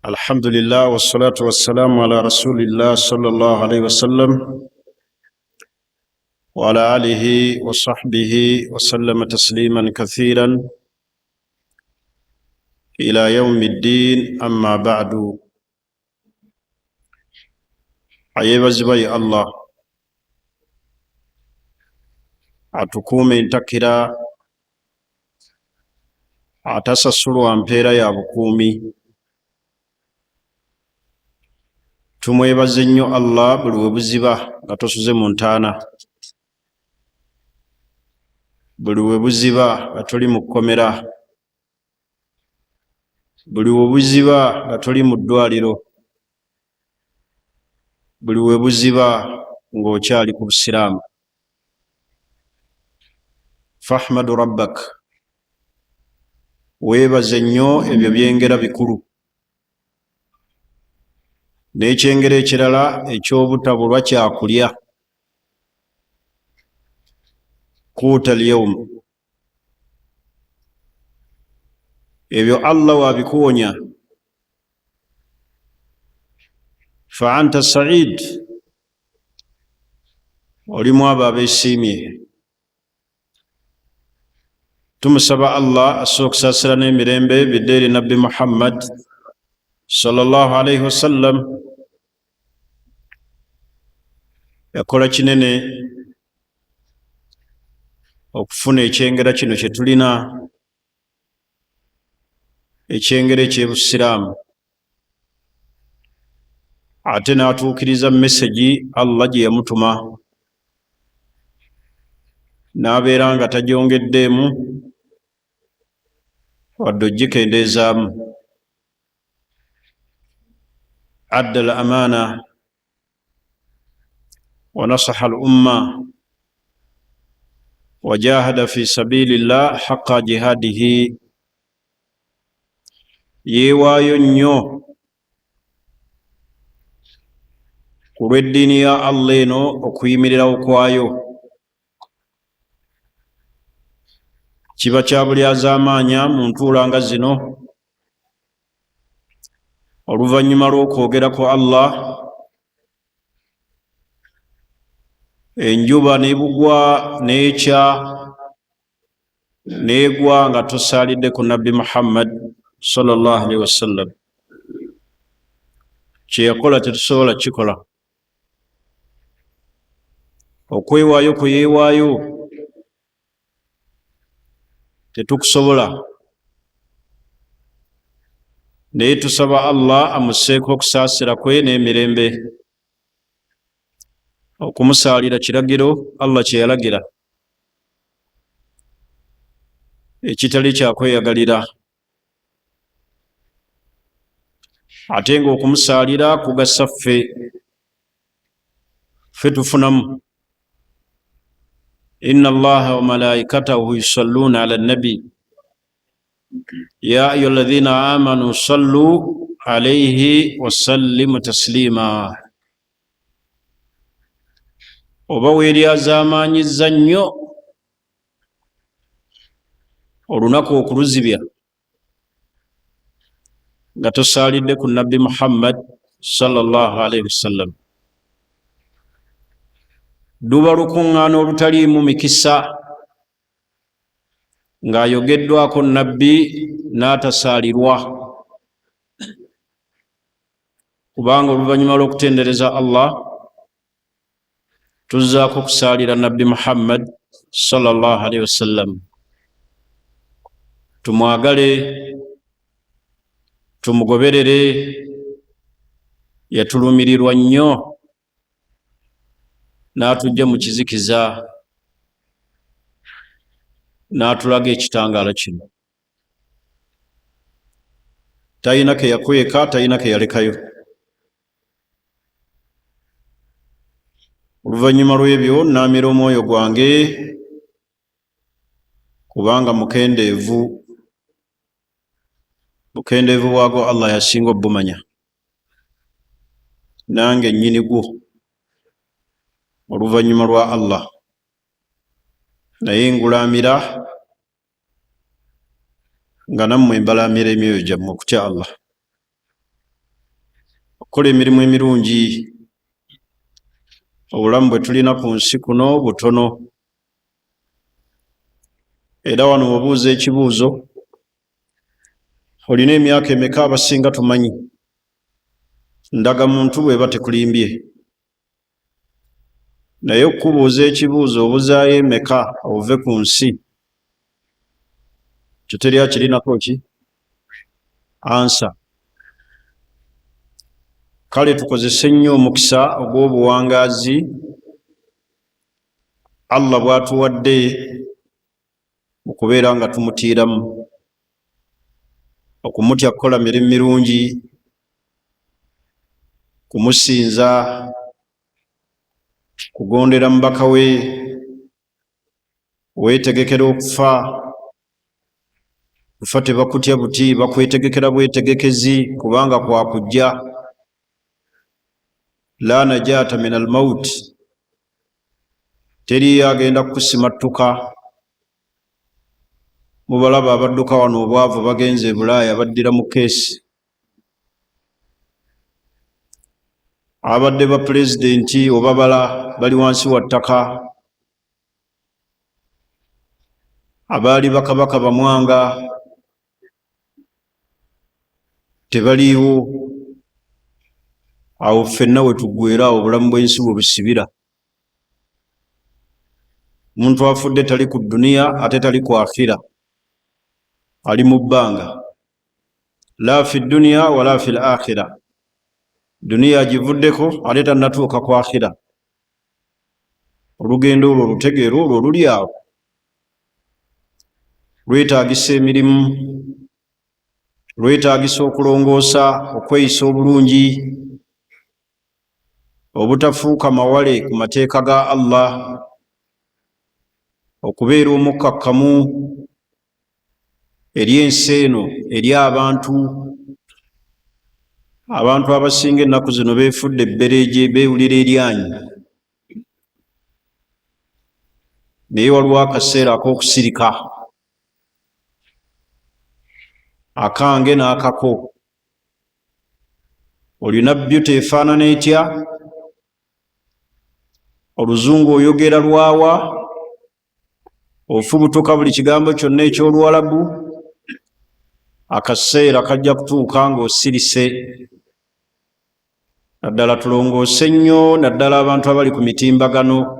Alhamdulillah wassalatu wassalamu ala rasulillah sallallahu alayhi wasallam wa ala alihi wa sahbihi wa sallama tasliman kathiran ila yawmi ddin, amma ba'du. Ayebazibwa ye Allah atukuume entakira, atasasulwa mpeera ya bukuumi. Tumwebaze nnyo Allah buli we buziba nga tosuze mu ntaana, buli we buziba nga toli mu kkomera, buli we buziba nga toli mu ddwaliro, buli we buziba ng'okyali ku busiraamu. Fahmadu rabbak, weebaze nnyo ebyo byengera bikulu. N'ekyengera ekirala eky'obutabulwa kyakulya, kuuta al-yawm, ebyo Allah wabikuwonya. Fa anta sa'id, olimu abo abeesiimye. Tumusaba Allah asooka okusaasira n'emirembe bidde eri Nabbi Muhammad sallallahu alayhi wasallam. Yakola kinene okufuna ekyengera kino kye tulina, ekyengera eky'ebusiraamu, ate n'atuukiriza mesegi Allah gye yamutuma, n'abeera nga tagyongeddeemu wadde ogikendeezaamu. Adda al-amaana wa nasaha al-umma wa jahada fi sabilillah haqqa jihadihi. Yeewaayo nnyo ku lw'eddiini ya Allah eno okuyimirirawo kwayo. Kiba kya buli azaamaanya mu ntuula nga zino, oluvannyuma lw'okwogera ku Allah, enjuba n'ebugwa n'ekya n'egwa nga tosaalidde ku Nabbi Muhammad sallallahu alaihi wasallam. Kye yakola tetusobola kikola. Okwewaayo kwe yeewaayo tetukusobola, naye tusaba Allah amuseeko okusaasira kwe n'emirembe, okumusaalira kiragiro Allah kye yalagira, ekitali kyakweyagalira, ate ng'okumusaalira kugasa ffe tufunamu. Inna Allaha wa malaikatahu yusalluna ala nabi ya ayyuhalladhina amanu sallu alayhi wa sallimu taslima. Oba weeryazaamaanyizza nnyo olunaku okuluzibya nga tosaalidde ku Nabbi Muhammad sallallahu alayhi wasallam. Luba lukuŋŋaana olutaliimu mikisa ng'ayogeddwako Nabbi n'atasaalirwa, kubanga oluvannyuma lw'okutendereza Allah tuzzaako okusaalira Nabbi Muhammad sallallahu alayhi wasallam. Tumwagale, tumugoberere. Yatulumirirwa nnyo n'atujja mu kizikiza, n'atulaga ekitangaala kino. Talina ke yakweka, talina ke yalekayo. Oluvannyuma lw'ebyo naamira omwoyo gwange, kubanga bukendeevu bwago Allah yasinga obumanya, nange nnyini gwo oluvannyuma lwa Allah, naye ngulaamira nga nammwe mbalaamira emyoyo gyammwe okutya Allah. okukola emirimu emirungi. Obulamu bwe tulina ku nsi kuno butono, era wano obuuza ekibuuzo, olina emyaka emeka abasinga tumanyi? Ndaga muntu bweba tekulimbye. Naye okubuuza ekibuuzo obuzaayo emeka ove ku nsi, kiteri akirinako ki ansa. Kale tukozese nnyo omukisa ogw'obuwangaazi Allah bw'atuwadde okubeera nga tumutiiramu, okumutya kukola mirimu mirungi, kumusinza, kugondera mubaka we, weetegekera okufa. Kufa tebakutya buti, bakwetegekera bwetegekezi kubanga kwakujja. La najata min al-maut, teri agenda kusimattuka. Mubalaba abadduka wano obwavu bagenze e Bulaaya baddira mu keesi. Abadde ba pulezidenti oba bala bali wansi wa ttaka. Abaali bakabaka bamwanga tebaliiwo. Awo ffenna we tuggweera obulamu bw'ensi bwe busibira. Omuntu afudde tali ku duniya ate tali ku akhira, ali mu bbanga. La fi duniya wala fi akhira. Duniya agivuddeko ate tannatuuka ku akhira. Olugendo olwo olutegeera olwo oluli awo lwetaagisa emirimu, lwetaagisa okulongoosa, okweyisa obulungi, obutafuuka mawale ku mateeka ga Allah, okubeera omukkakkamu eri ensi eno, eri abantu. Abantu abasinga ennaku zino beefudde ebbereegye, beewulira eryanyi. Naye waliwo akaseera ak'okusirika, akange n'akako. Olina byuti efaanana etya? Oluzungu oyogera lwawa? Ofubutuka buli kigambo kyonna eky'Oluwalabu? Akaseera kajja kutuuka ng'osirise. Naddala tulongoose nnyo, naddala abantu abali ku mitimbagano.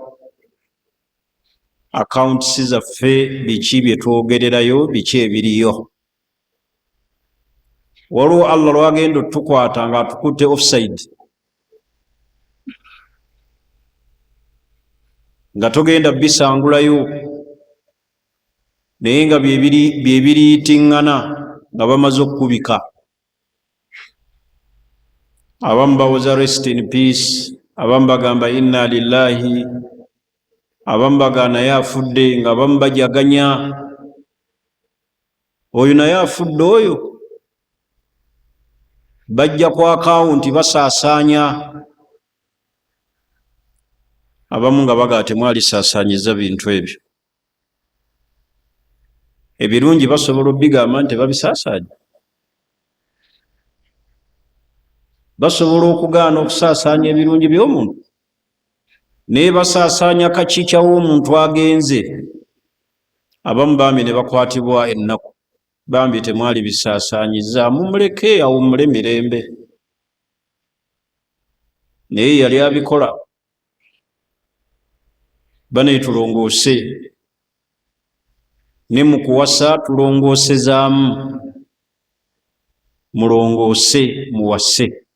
Akawuntisi zaffe biki bye twogererayo, biki ebiriyo? Waliwo Allah lwagenda otukwata ng'atukutte offside, nga togenda bisangulayo, naye nga byebiriitiŋŋana nga bamaze okubika. Abamu bawoza rest in peace, abamu bagamba inna lillahi, abamu bagamba naye afudde, nga abamu bajaganya. Oyo naye afudde oyo, bajja ku akawunti basaasaanya. Abamu nga bagaa temwalisaasaanyiza bintu ebyo. Ebirungi basobola obigamba nti tebabisaasaanya. Basobola okugaana okusaasaanya ebirungi by'omuntu, naye basaasaanya kakiikya w'omuntu agenze. Abamu bambi ne bakwatibwa ennaku, bambi temwali bisaasaanyiza, mumuleke awummule mirembe. Naye yali abikola. Bane tulongoose, ne mu kuwasa tulongoosezaamu. Mulongoose, muwase.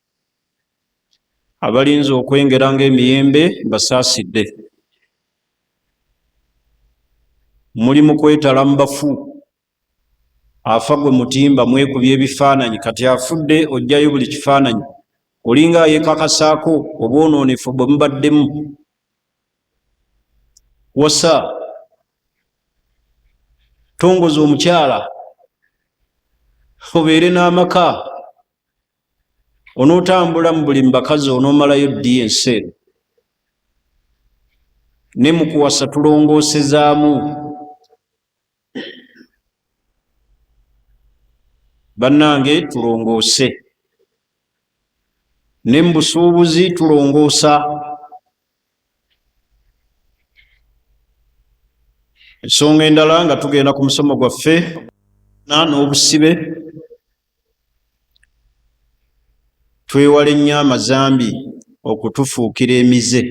Abalinze okwengera ng'emiyembe basaasidde. Muli mu kwetala mu bafu. Afa gwe mutimba mwekubye ebifaananyi, kati afudde ojjayo buli kifaananyi. Olinga ayekakasaako obwonoonefu bwe mubaddemu. Wasa, tongoza omukyala, obeere n'amaka. Onootambula mu buli mbakazi onoomalayo ddi ensi eno. Ne mu kuwasa tulongoosezaamu. Bannange tulongoose. ne mu busuubuzi tulongoosa. Ensonga endala nga tugenda ku musomo gwaffe n'obusibe, twewale nnyo amazambi okutufuukira emize.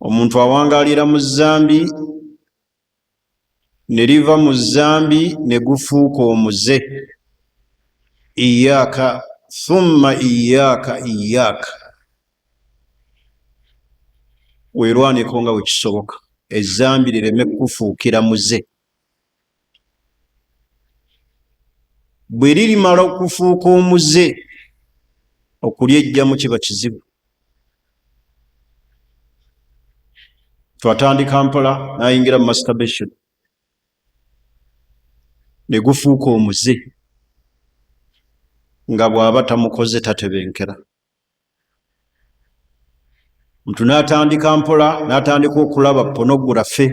Omuntu awangaalira mu zambi ne liva mu zambi ne gufuuka omuze. Iyaaka thumma iyaaka iyaaka, weerwaniko nga wekisoboka ezambi lireme kukufuukira muze. Bwe lirimala okufuuka omuze, okulyejjamu kiba kizibu. Twatandika mpola n'ayingira mu masturbation ne gufuuka omuze, nga bw'aba tamukoze tatebenkera. Omuntu n'atandika mpola n'atandika okulaba pornography,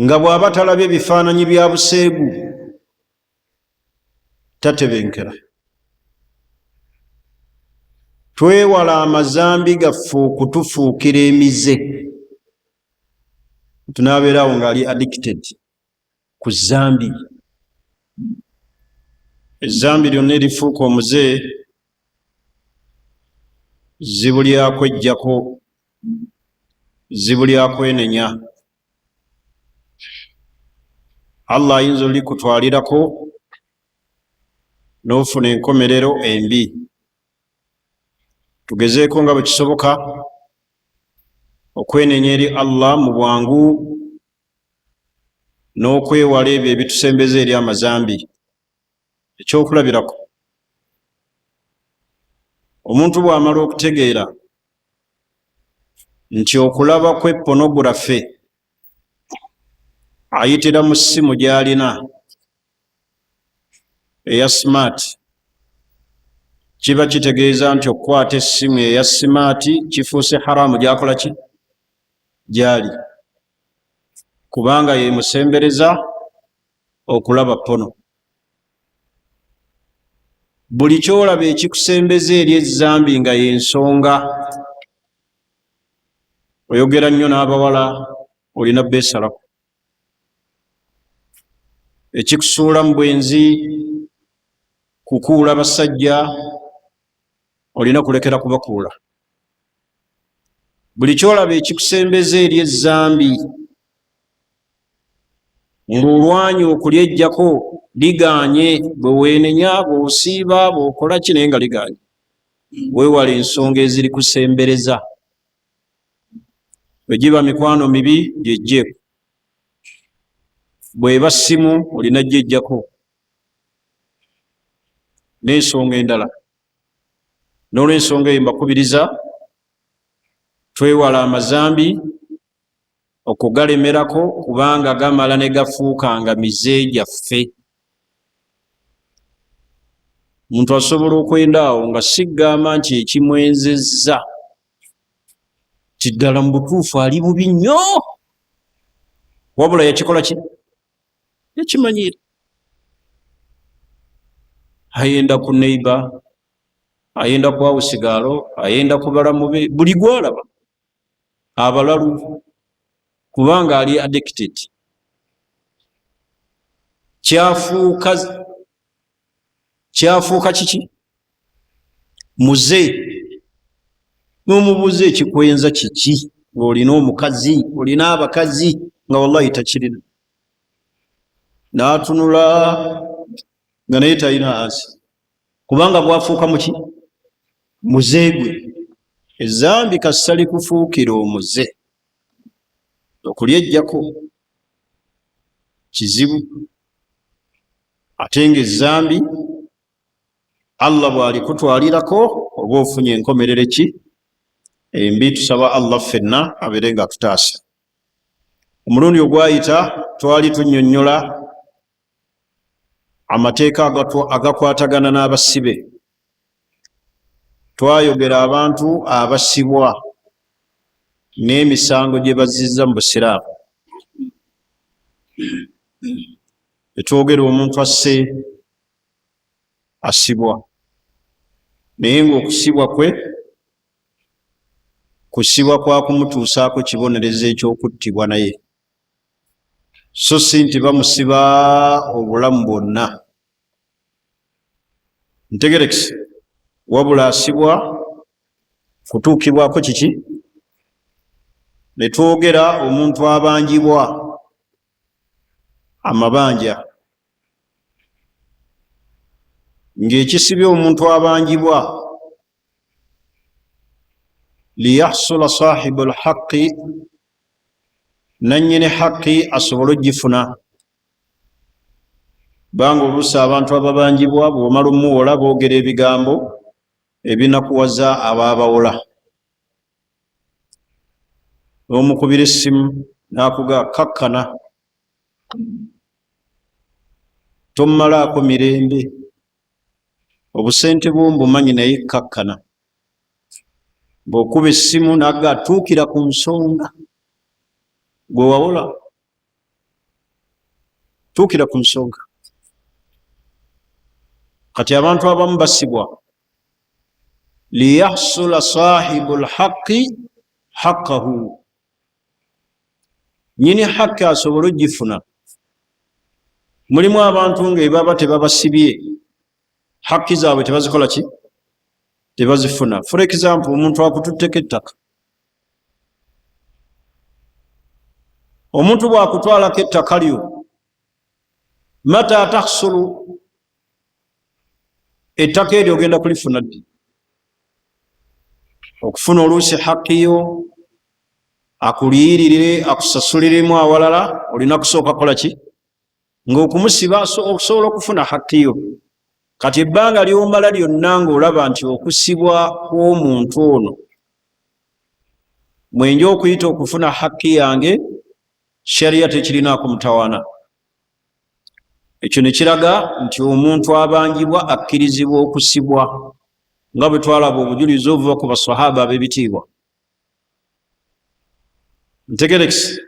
nga bw'aba talabye ebifaananyi bya buseegu tatebenkera. Twewala amazambi gaffe okutufuukira emize. Tunaabeerawo ng'ali addicted ku zambi. Ezambi lyonna erifuuka omuze zibu lyakweggyako, zibu lyakwenenya. Allah ayinza olikutwalirako n'ofuna enkomerero embi. Tugezeeko nga bwe kisoboka okwenenya eri Allah mu bwangu n'okwewala ebyo ebitusembeza eri amazambi. Ekyokulabirako, omuntu bw'amala okutegeera nti okulaba kwe pornography ayitira mu ssimu gy'alina eya smart, kiba kitegeeza nti okukwata essimu eya smart kifuuse haramu gy'akola ki? Gy'ali, kubanga yeemusembereza okulaba pono. Buli kyolaba ekikusembeza eri ezambi nga y'ensonga. Oyogera nnyo n'abawala, olina beesalako. Ekikusuula mu bwenzi, kukuula basajja, olina kulekera kubakuula. Buli kyolaba ekikusembeza eri ezambi ng'olwanya okulyeggyako ligaanye, bwe weenenya, bw'osiiba, bw'okola ki naye nga ligaanye. Weewala ensonga eziri kusembereza. Bwe giba mikwano mibi gyeggyeko, bw'eba ssimu olina gyeggyako, n'ensonga endala. N'olw'ensonga eyo mbakubiriza twewala amazambi okugalemerako, kubanga gamala ne gafuuka nga mize gyaffe. Omuntu asobola okwendaawo nga siggamba nti ekimwenzezza kiddala mu butuufu ali bubi nnyo, wabula yakikola ki? Yakimanyiira. Ayenda ku neighbor, ayenda ku awusigaalo, ayenda ku balamu be, buli gwalaba abalalu, kubanga ali addicted. Kyafuuka kiki? Muze. N'omubuuza ekikwenza kiki? Ng'olina omukazi, olina abakazi, nga wallahi takirina. N'atunula nga naye talina ansi, kubanga bwafuuka muki? Muze gwe. Ezambi kasita likufuukira omuze, okulyeggyako kizibu. Ate ng'ezambi Allah bw'alikutwalirako oba ofunye enkomerere ki? Embi. Tusaba Allah ffenna abeere nga atutaasa. Omulundi ogwayita twali tunnyonnyola amateeka agakwatagana n'abasibe. Twayogera abantu abasibwa n'emisango gye bazizza mu busiraamu. Etwogera omuntu asse asibwa, naye ng'okusibwa kwe kusibwa kwa kumutuusaako kibonerezo ekyokuttibwa naye, so si nti bamusiba obulamu bwonna. Ntegerekese, wabula asibwa kutuukibwako kiki? Ne twogera omuntu abanjibwa amabanja, ng'ekisibye omuntu abanjibwa liyahsula sahibu lhaqi, nannyini haqi asobole ogifuna. Banga oluusi abantu ababanjibwa bw'omala omuwola boogera ebigambo ebinakuwaza abaabawola. Omukubira essimu n'akuga kakkana, tommalaako mirembe, obusente bw'ombumanyi naye kakkana. Bw'okuba essimu n'agga tuukira ku nsonga, gwe wawola tuukira ku nsonga. Kati abantu abamu basibwa liyahsula sahibu lhaqi haqqahu, nyini haqi asobole ogifuna. Mulimu abantu ng'ebaba tebabasibye haqi zaabwe tebazikola ki? Tebazifuna. For example, omuntu akututteko ettaka, omuntu bw'akutwalako ettaka lyo, mata tahsulu, ettaka eryo ogenda kulifuna ddi? Okufuna oluusi haqi yo akuliyiririre akusasuliremu awalala, olina kusooka kola ki? Ng'okumusiba okusobola okufuna haqi yo. Kati ebbanga ly'omala lyonna ng'olaba nti okusibwa kw'omuntu ono mwenja okuyita okufuna haqi yange, shariya tekirinaako mutawaana. Ekyo ne kiraga nti omuntu abanjibwa akkirizibwa okusibwa, nga bwe twalaba obujulizi obuva ku basahaba ab'ebitiibwa. Ntegerekese,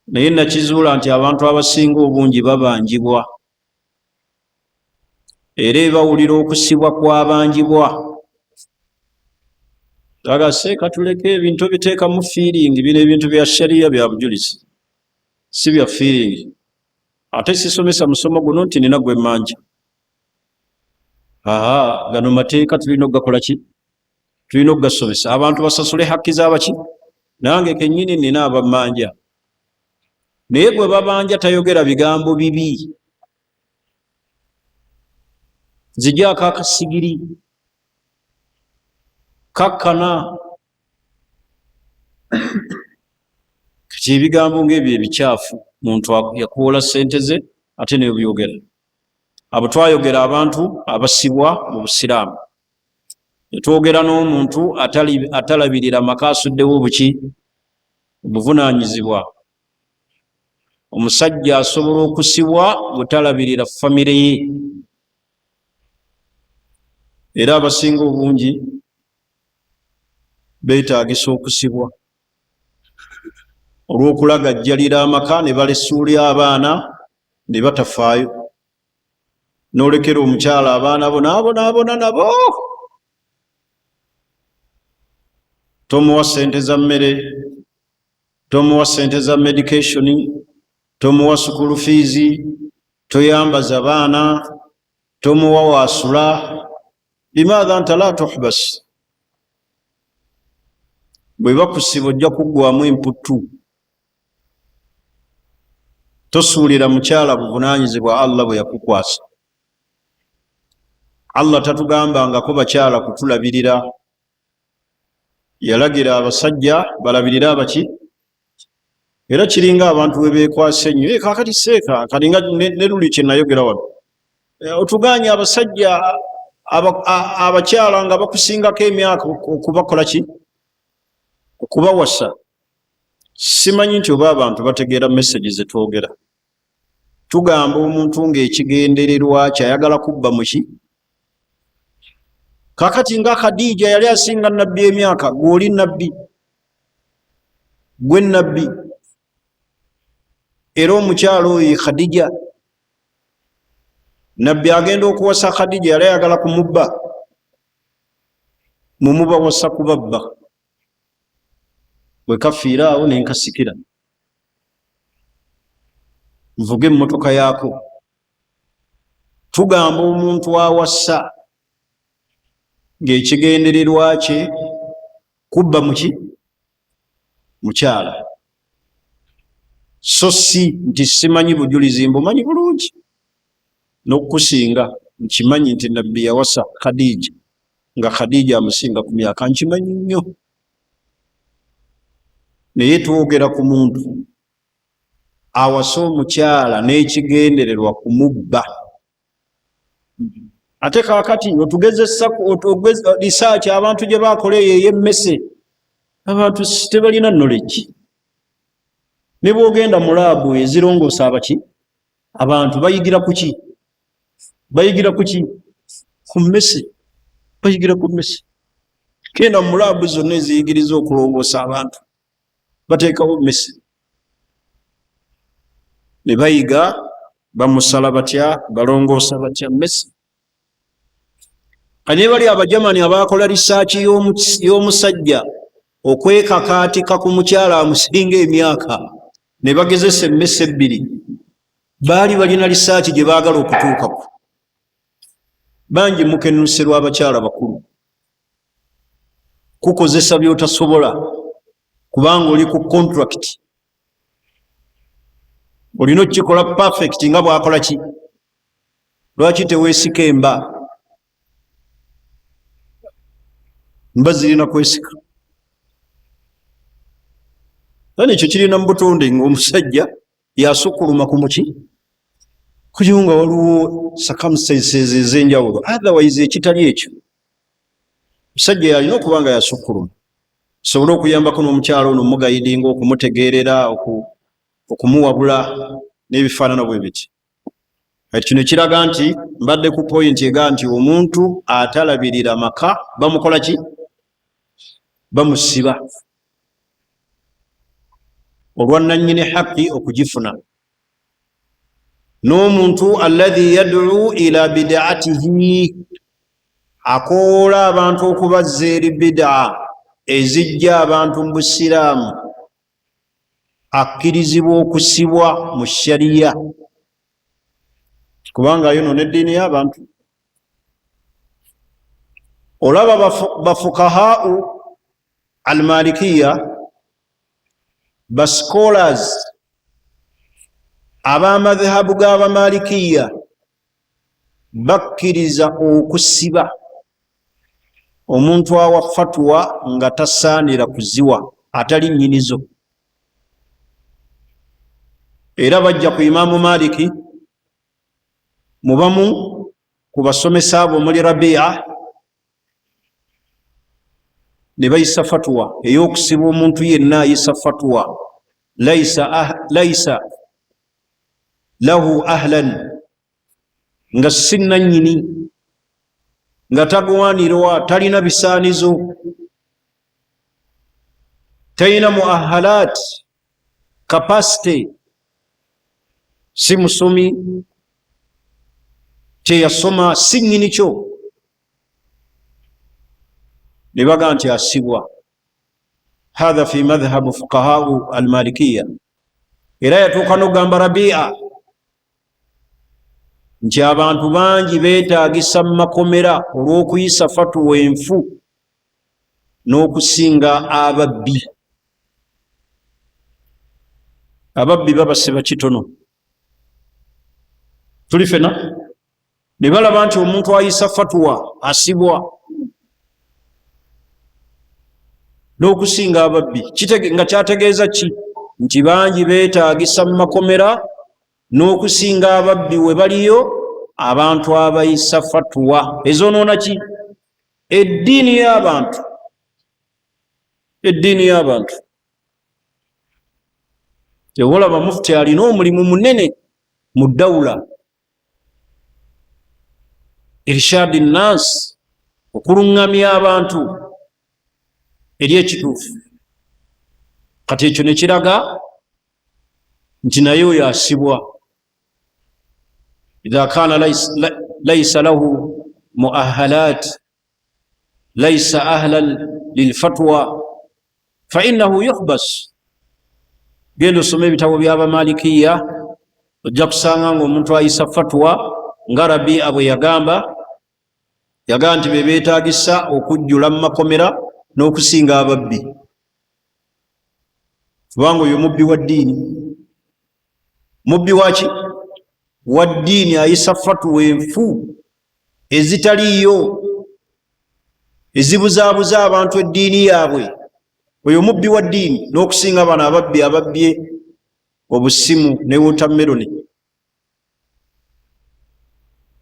naye nakizuula nti abantu abasinga obungi babanjibwa, era ebawulira okusibwa kw'abanjibwa agase katuleke ebintu biteekamu feeling. Bino ebintu bya shariya bya bujulizi, si bya feeling. Ate sisomesa musomo guno nti nina gwe manja. Gano mateeka tulina okugakola ki? Tulina okugasomesa abantu basasule haqi z'abaki? Nange kennyini nina abamanja, naye gwe babanja tayogera bigambo bibi, zijaako akasigiri, kakkana. Kati ebigambo ng'ebyo ebikyafu, muntu yakuwola ssente ze ate nebuyogera. Abo twayogera abantu abasibwa mu busiraamu, netwogera n'omuntu atalabirira maka asuddewo buki? Obuvunaanyizibwa. Omusajja asobola okusibwa butalabirira famire ye, era abasinga obungi beetaagisa okusibwa olw'okulagajjalira amaka ne balesuulya abaana ne batafaayo, n'olekera omukyala abaana bo n'abonaabona nabo. Tomuwa ssente za mmere, tomuwa ssente za medication, tomuwa school fees, toyambaza baana, tomuwa waasula. Limaadha anta la tuhbas? Bwe bakusiba ojja kuggwamu emputtu. Tosuulira mukyala buvunaanyizibwa Allah bwe yakukwasa. Allah tatugambangako bakyala kutulabirira, yalagira abasajja balabirire abaki? Era kiringa abantu we beekwasa ennyo. Kaakati seeka kalinga ne luli kye nayogera wano, otuganye abasajja abakyala nga bakusingako emyaka okubakola ki? Okubawasa. Simanyi nti oba abantu bategeera message ze twogera. Tugamba omuntu ng'ekigendererwa kyayagala kubba muki? Kaakati nga Khadija yali asinga nabbi emyaka, gw'oli nabbi, gwe nabbi. Era omukyalo oyo Khadija nabbi agenda okuwasa Khadija yali ayagala kumubba, mumubawasa kubabba, bwe kafiira awo nenkasikira nvuge emmotoka yaako. Tugamba omuntu awassa ng'ekigendererwa kye kubba muki mukyala, so si nti simanyi bujulizi, mbumanyi bulungi n'okusinga nkimanyi nti nabbi yawasa Khadija nga Khadija amusinga ku myaka, nkimanyi nnyo. Naye twogera ku muntu awasa omukyala n'ekigendererwa kumubba. Ate kaakati otugezesa lisaaki abantu gye bakola eyo ey'emmese, abantu tebalina knowledge. Ne bwogenda mu laabu ezirongoosa abaki abantu bayigira kuki? Bayigira kuki? Ku mmese, bayigira ku mmese. Genda mu laabu zonna eziyigiriza okulongoosa abantu bateekawo mmese, ne bayiga bamusala batya, balongoosa batya mmese. Ane bali abajamani abakola lisaaki y'omusajja okwekakaatika ku mukyala amusinga emyaka, ne bagezesa emmese ebbiri, baali balina lisaaki gye baagala okutuukako. Bangi mukennuserwa abakyala bakulu, kukozesa by'otasobola kubanga oli ku contract, olina okukikola perfect nga bwakola ki. Lwaki teweesika emba? Mba zirina kwesika. Ani ekyo kirina mu butonde ng'omusajja yasukkuluma ku muki kuyo nga waliwo circumstances ez'enjawulo, otherwise ekitali ekyo musajja yalina okuba nga yasukkuluma, sobole okuyambako n'omukyalo ono omugayidinga, okumutegeerera, okumuwabula n'ebifaanana bwe biti. Kino kiraga nti mbadde ku point ega nti omuntu atalabirira maka bamukola ki? Bamusiba. Olwannannyini haqqi okugifuna. N'omuntu alladhi yad'u ila bid'atihi, akoola abantu okubazza eri bid'a ezijja abantu mu busiraamu, akkirizibwa okusibwa mu shariya kubanga ayonoona eddiini y'abantu. Olaba bafukahaau almalikiya, bascholars ab'amadhahabu g'abamalikiya bakkiriza okusiba omuntu awa fatwa nga tasaanira kuziwa, atali nnyinizo. Era bajja ku Imaamu Maliki, mubamu ku basomesa abo omuli Rabia, ne bayisa fatwa ey'okusiba omuntu yenna ayisa fatwa laisa lahu ahlan, nga si nannyini, nga tagwanirwa, talina bisaanizo, talina muahalat capacity, si musomi, teyasoma, si nnyini kyo, ne baga nti asibwa. Hatha fi madhhabu fuqahau almalikiya. Era yatuuka n'ogamba Rabia nti abantu bangi beetaagisa mu makomera olw'okuyisa fatuwa enfu n'okusinga ababbi. Ababbi babasiba kitono. Tuli fena ne balaba nti omuntu ayisa fatuwa asibwa n'okusinga ababbi. Nga kyategeeza ki? Nti bangi beetaagisa mu makomera n'okusinga ababbi we baliyo abantu abayisa fatuwa ezoonoona ki? Eddiini y'abantu. Eddiini y'abantu. Olaba mufti alina omulimu munene mu dawula, irshad nas, okuluŋŋamya abantu eri ekituufu. Kati ekyo ne kiraga nti naye oyo asibwa. إذا كان ليس له مؤهلات ليس أهلا للفتوى فإنه يحبس. genda osome ebitabo by'abamalikiya ojja kusanga ng'omuntu ayisa fatwa nga Rabi abwe yagamba nti be beetaagisa okujjula mu makomera n'okusinga ababbi, kubanga oyo mubbi wa ddiini. Mubbi waki? Wa ddiini, ayisa fatwa enfu ezitaliiyo ezibuzaabuza abantu eddiini yaabwe. Oyo mubbi wa ddiini n'okusinga bano ababbye obusimu ne wotameroni.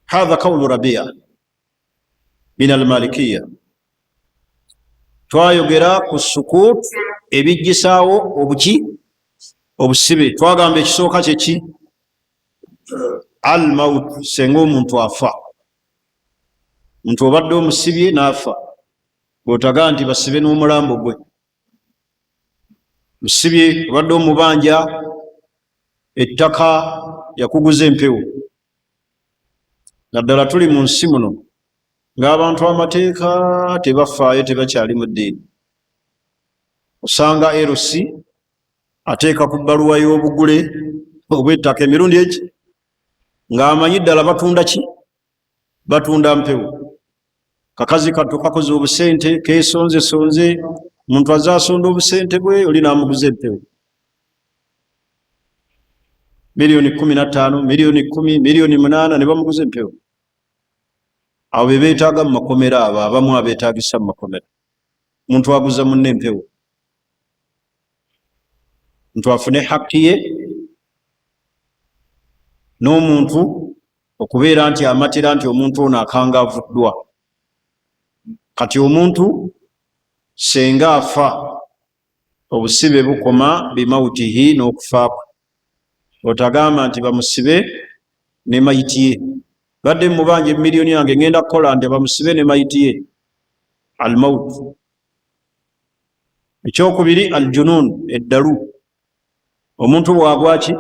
Hadha qawlu Rabia min almalikiya. Twayogera ku sukut ebijjisaawo obusibe. Twagamba ekisooka kyeki al maut, senga omuntu afa. Omuntu obadde omusibye n'afa, bw'otaga nti basibe n'omulambo gwe. Musibye obadde omubanja ettaka yakuguza empewo. Naddala tuli mu nsi muno ng'abantu amateeka tebafaayo, tebakyali mu ddiini. Osanga LC ateeka ku bbaluwa y'obugule obw'ettaka emirundi eki ng'amanyi ddala batunda ki? Batunda mpewo. Kakazi katto kakoze obusente keesonzesonze, omuntu azaasonda obusente bwe oli n'amuguza empewo. Miliyoni 15, miliyoni 10, miliyoni 8 ne bamuguza empewo. Abo be beetaaga mu makomera, abo abamu abeetaagisa mu makomera. Omuntu aguza munne empewo, omuntu afune hakki ye, n'omuntu okubeera nti amatira nti omuntu ono akangaavuddwa. Kati omuntu senga afa, obusibe bukoma bimawutihi, n'okufa kwe. Otagamba nti bamusibe ne mayiti ye. Badde mubanja emiliyoni yange ngenda kukola nti bamusibe ne mayiti ye. Al maut. Ekyokubiri al junun, eddalu. Omuntu bwagwa ki?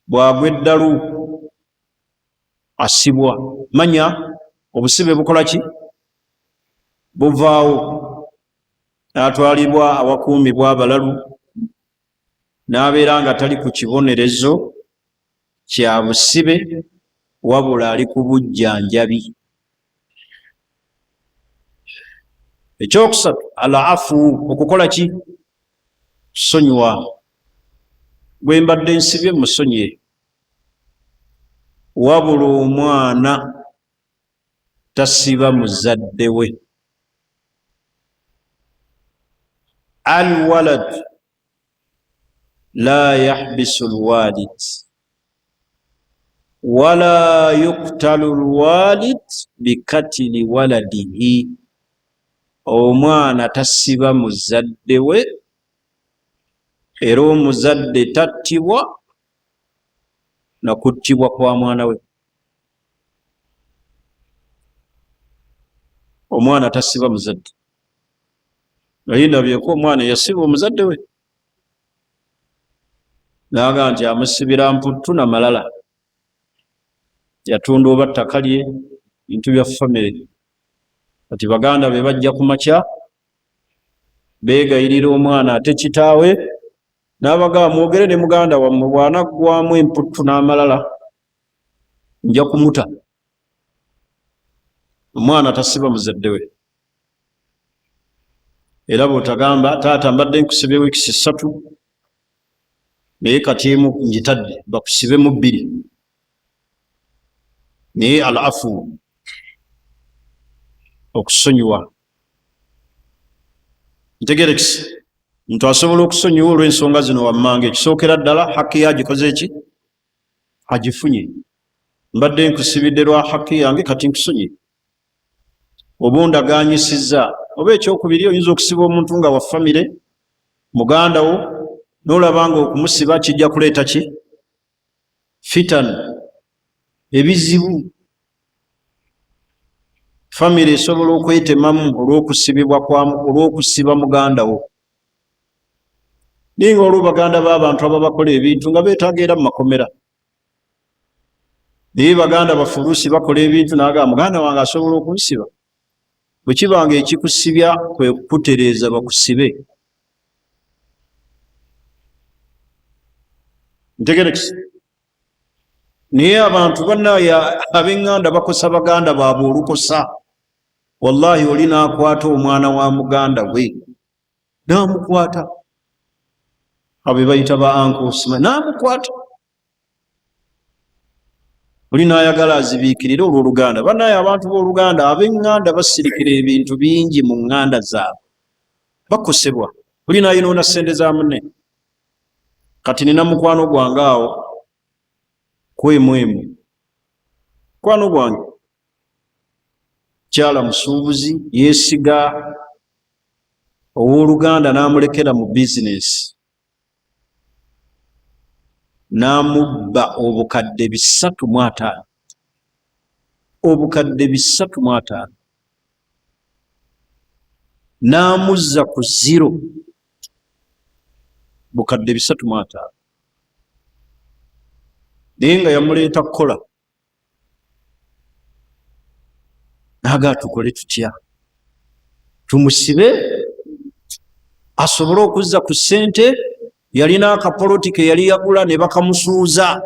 Bwagwa eddalu asibwa. Manya obusibe bukola ki? Buvaawo. N'atwalibwa awakuumibwa abalalu, n'abeera nga tali ku kibonerezo kya busibe, wabula ali ku bujjanjabi. Ekyokusatu al-afu, okukola ki? Kusonyiwa. Bwe mbadde nsibye musonyiye, wabula omwana tasiba muzadde we. Al-walad la yahbisu al-walid wala yuqtalu al-walid bikatili waladihi. Omwana tasiba muzadde we, era omuzadde tattibwa na kuttibwa kwa mwana we. Omwana tasiba muzadde. Naye ndabyeko omwana yasiba omuzadde we, naga nti amusibira mputtu na malala. Yatunda oba ttaka lye, bintu bya famire. Kati baganda be bajja ku makya beegayirira omwana ate kitaawe n'abagamba mwogere ne muganda wammwe bw'anaggwamu emputtu n'amalala nja kumuta. Omwana tasiba muzadde we. Era bw'otagamba taata mbadde nkusibe wiikisi 3 naye kati emu njitadde, bakusibe mu 2. Naye al-afu, okusonyiwa. Ntegerekisi, omuntu asobola okusonyiwa olw'ensonga zino wammanga. Ekisookera ddala hakki yagikoze ki? Agifunye. Mbadde nkusibidde lwa hakki yange, kati nkusonyiye. Oba ondagaanyisizza. Oba ekyokubiri, oyinza okusiba omuntu nga wa famire, muganda wo, n'olabanga okumusiba kijja kuleeta ki? Fitan, ebizibu. Famire esobola okwetemamu olw'okusiba muganda wo. Ninga olwo baganda b'abantu ababakola ebintu nga beetaaga era mu makomera. naye baganda bafuluusi bakola ebintu naga muganda wange asobola okunsiba. Bwe kibanga ekikusibya kwe kutereeza bakusibe. Ntegerekisi. Naye abantu bannaye ab'eŋŋanda bakosa baganda baabwe olukosa. Wallahi oli n'akwata omwana wa muganda we n'amukwata, abo be bayita ba ankosima, n'amukwata. Oli n'ayagala azibiikirire olw'oluganda. Bannaye abantu b'oluganda ab'eŋŋanda basirikira ebintu bingi mu ŋŋanda zaabwe, bakosebwa. Oli n'ayonoona ssente za munne. Kati nina mukwano gwange awo kwemwemu, mukwano gwange kyala musuubuzi yeesiga ow'oluganda n'amulekera mu bizinesi, n'amubba obukadde 350, obukadde 350, n'amuzza ku zero, bukadde 350. Naye nga yamuleeta kukola, naga tukole tutya, tumusibe asobole okuzza ku ssente. Yalina akapoloti ke yali yagula ne bakamusuuza.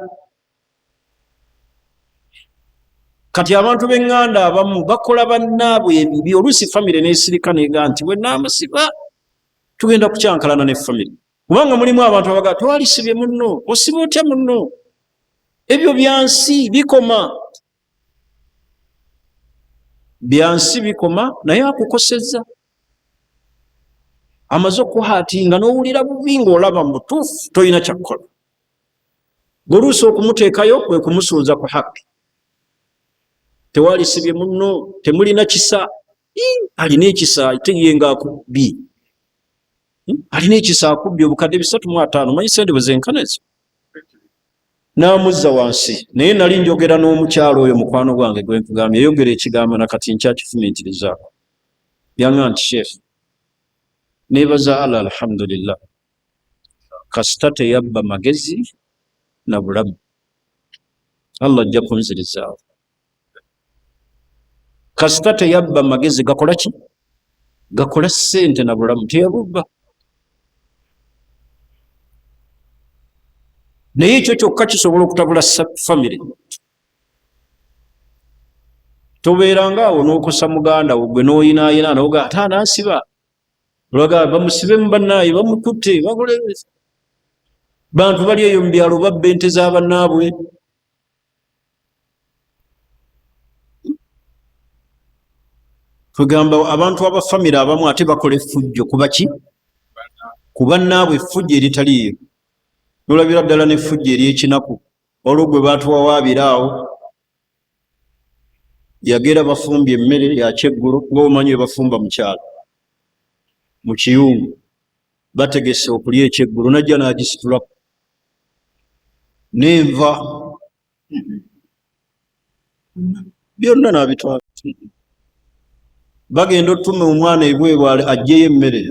Kati abantu b'eŋŋanda abamu bakola bannaabwe ebibi. Oluusi famire n'esirika neega nti bwe naamusiba tugenda kukyankalana ne famire, kubanga mulimu abantu abaga twalisibye munno, osiba otya munno? Ebyo byansi bikoma, byansi bikoma, naye akukosezza. Amaze okuhaatinga n'owulira bubi ng'olaba mutuufu tolina kyakukola. Goluusi okumuteekayo kwe kumusuuza ku haqqi. Tewalisibye munno, temulina kisa. Alina ekisa ate ye ng'akubbi, alina ekisa akubbi obukadde 350. Manyi sente bwe zenkana ezo? N'amuzza wansi. Naye nali njogera n'omukyalo oyo mukwano gwange gwe nkugambye, yayogera ekigambo nakati nkyakifumiitirizaako. Yanga nti sheekh, nebaza Allah alhamdulillah, kasita teyabba magezi na bulamu, Allah ajja kunzirizaawo. Kasita teyabba magezi gakola ki? Gakola ssente na bulamu, teyabubba. Naye ekyo kyokka kisobola okutabula famire. Tobeeranga awo n'okosa muganda wo gwe n'oyinaayina n'oga ate anansiba. Olwaga bamusibe mu bannaaye, bamukutte, bakoleze. Bantu bali eyo mu byalo babba ente z'abannaabwe. Tugamba abantu abafamire abamu ate bakola effujjo kuba ki? Ku bannaabwe effujjo eritaliiyo. Nolabira ddala n'effujjo ery'ekinaku. Olwo gwe baatuwawaabira awo, yagera bafumbye emmere ya kyeggulo, ng'omanyi bafumba mu kyalo, mu kiyungu, bategese okulya ekyeggulo, najja n'agisitulako n'enva byonna n'abitwala. Bagenda otuma omwana ebweru aggyeyo emmere.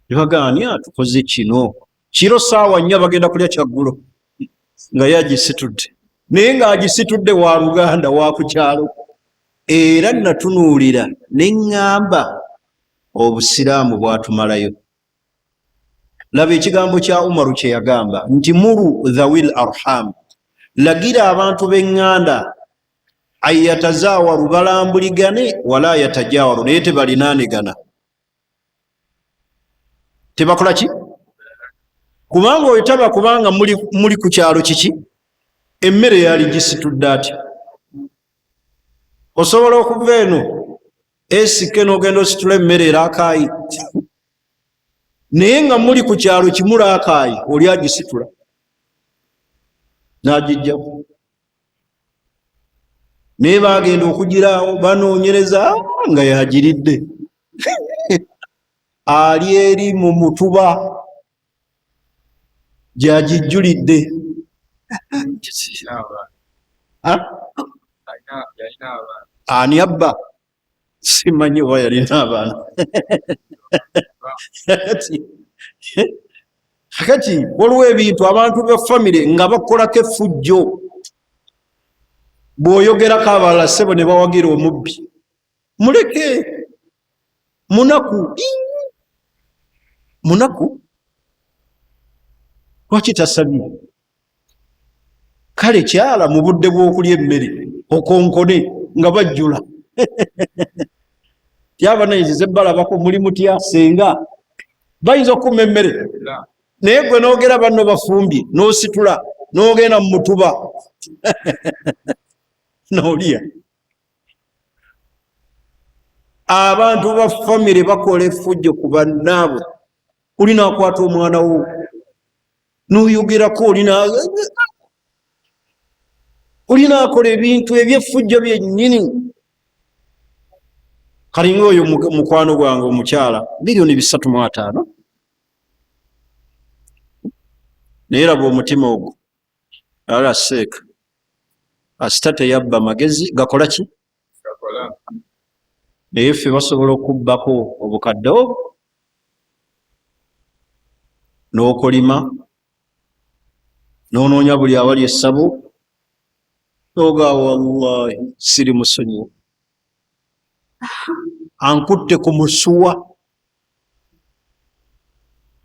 Nebagaani atukoze kino. Kiro saawa 4 bagenda kulya kyaggulo nga yagisitudde, naye ng'agisitudde wa Luganda wa ku kyalo. Era natunuulira ne ŋŋamba obusiraamu bwatumalayo. Laba ekigambo kya Umaru kye yagamba nti muru dhawil arham, lagira abantu b'eŋŋanda ayatazaawaru, balambuligane, wala yatajaawaru, naye tebalinaanigana. Tebakola ki? Kubanga oyitaba kubanga muli ku kyalo kiki, emmere yali gisitudde ati. Osobola okuva eno esike n'ogenda ositula emmere eraakaayi. Naye nga muli ku kyalo kimu laakaayi, oli agisitula n'agijjaku. Naye baagenda okugiraawo banoonyereza nga yagiridde. Ali eri mu mutuba gyagijjulidde. Ani abba? Simanyi oba yalina abaana. kati waliwo ebintu abantu ba famire nga bakolako effujjo bw'oyogerako abalala ssebo ne bawagira omubbi muleke munaku lwaki tasabye kale kyala mu budde bw'okulya emmere okonkone nga bajjula tyabanayiziza ebbalabako muli mutya senga bayinza okukuma emmere naye gwe noogera banno bafumbye n'ositula n'ogenda mu mutuba n'olya. Abantu ba famire bakola effujjo ku bannaabwe. Olina akwata omwana wo n'oyogerako, olina akola ebintu ebyeffujjo byennyini. Kalinga oyo mukwano gwange omukyala $3.5 naye laba omutima ogwo ala seeka asita teyabba magezi gakola ki naye ffe basobola okubbako obukadde obwo n'okolima n'onoonya buli awali essabo noga wallahi siri musonyiwa ankutte ku musuwa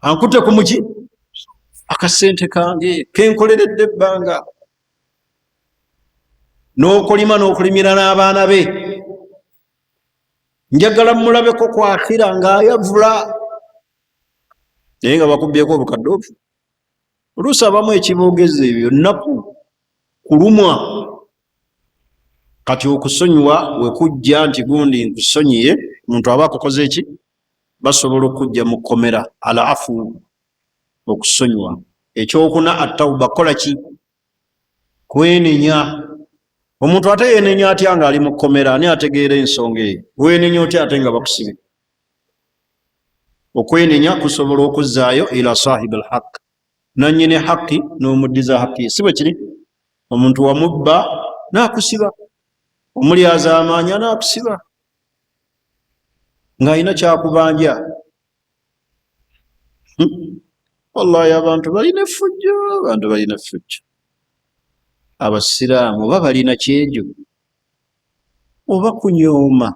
ankutte ku muki akasente kange kenkoleredde ebbanga n'okolima n'okulimira n'abaana be njagala mulabeko kwakira ng'ayavula naye nga bakubbyeko obukadde obwo. Oluusi abamu ekiboogeza ebyo nnaku kulumwa. Kati okusonyiwa wekujja nti gundi nkusonyiye omuntu aba akukoze eki basobola okujja mu kkomera ala afu okusonyiwa. Ekyokuna attawuba kola ki kwenenya. Omuntu ate yenenya atya nga ali mu kkomera ani ategeera ensonga eyo wenenya otya ate nga bakusibye. Okwenenya kusobola okuzzaayo ila sahibi alhaq nannyini haqi n'omuddiza haqi si bwe kiri. Omuntu wamubba n'akusiba omulyaza amaanya n'akusiba ng'alina kyakubanja. Wallahi abantu balina effujjo, abantu balina effujjo. Abasiraamu oba balina kyejo oba kunyooma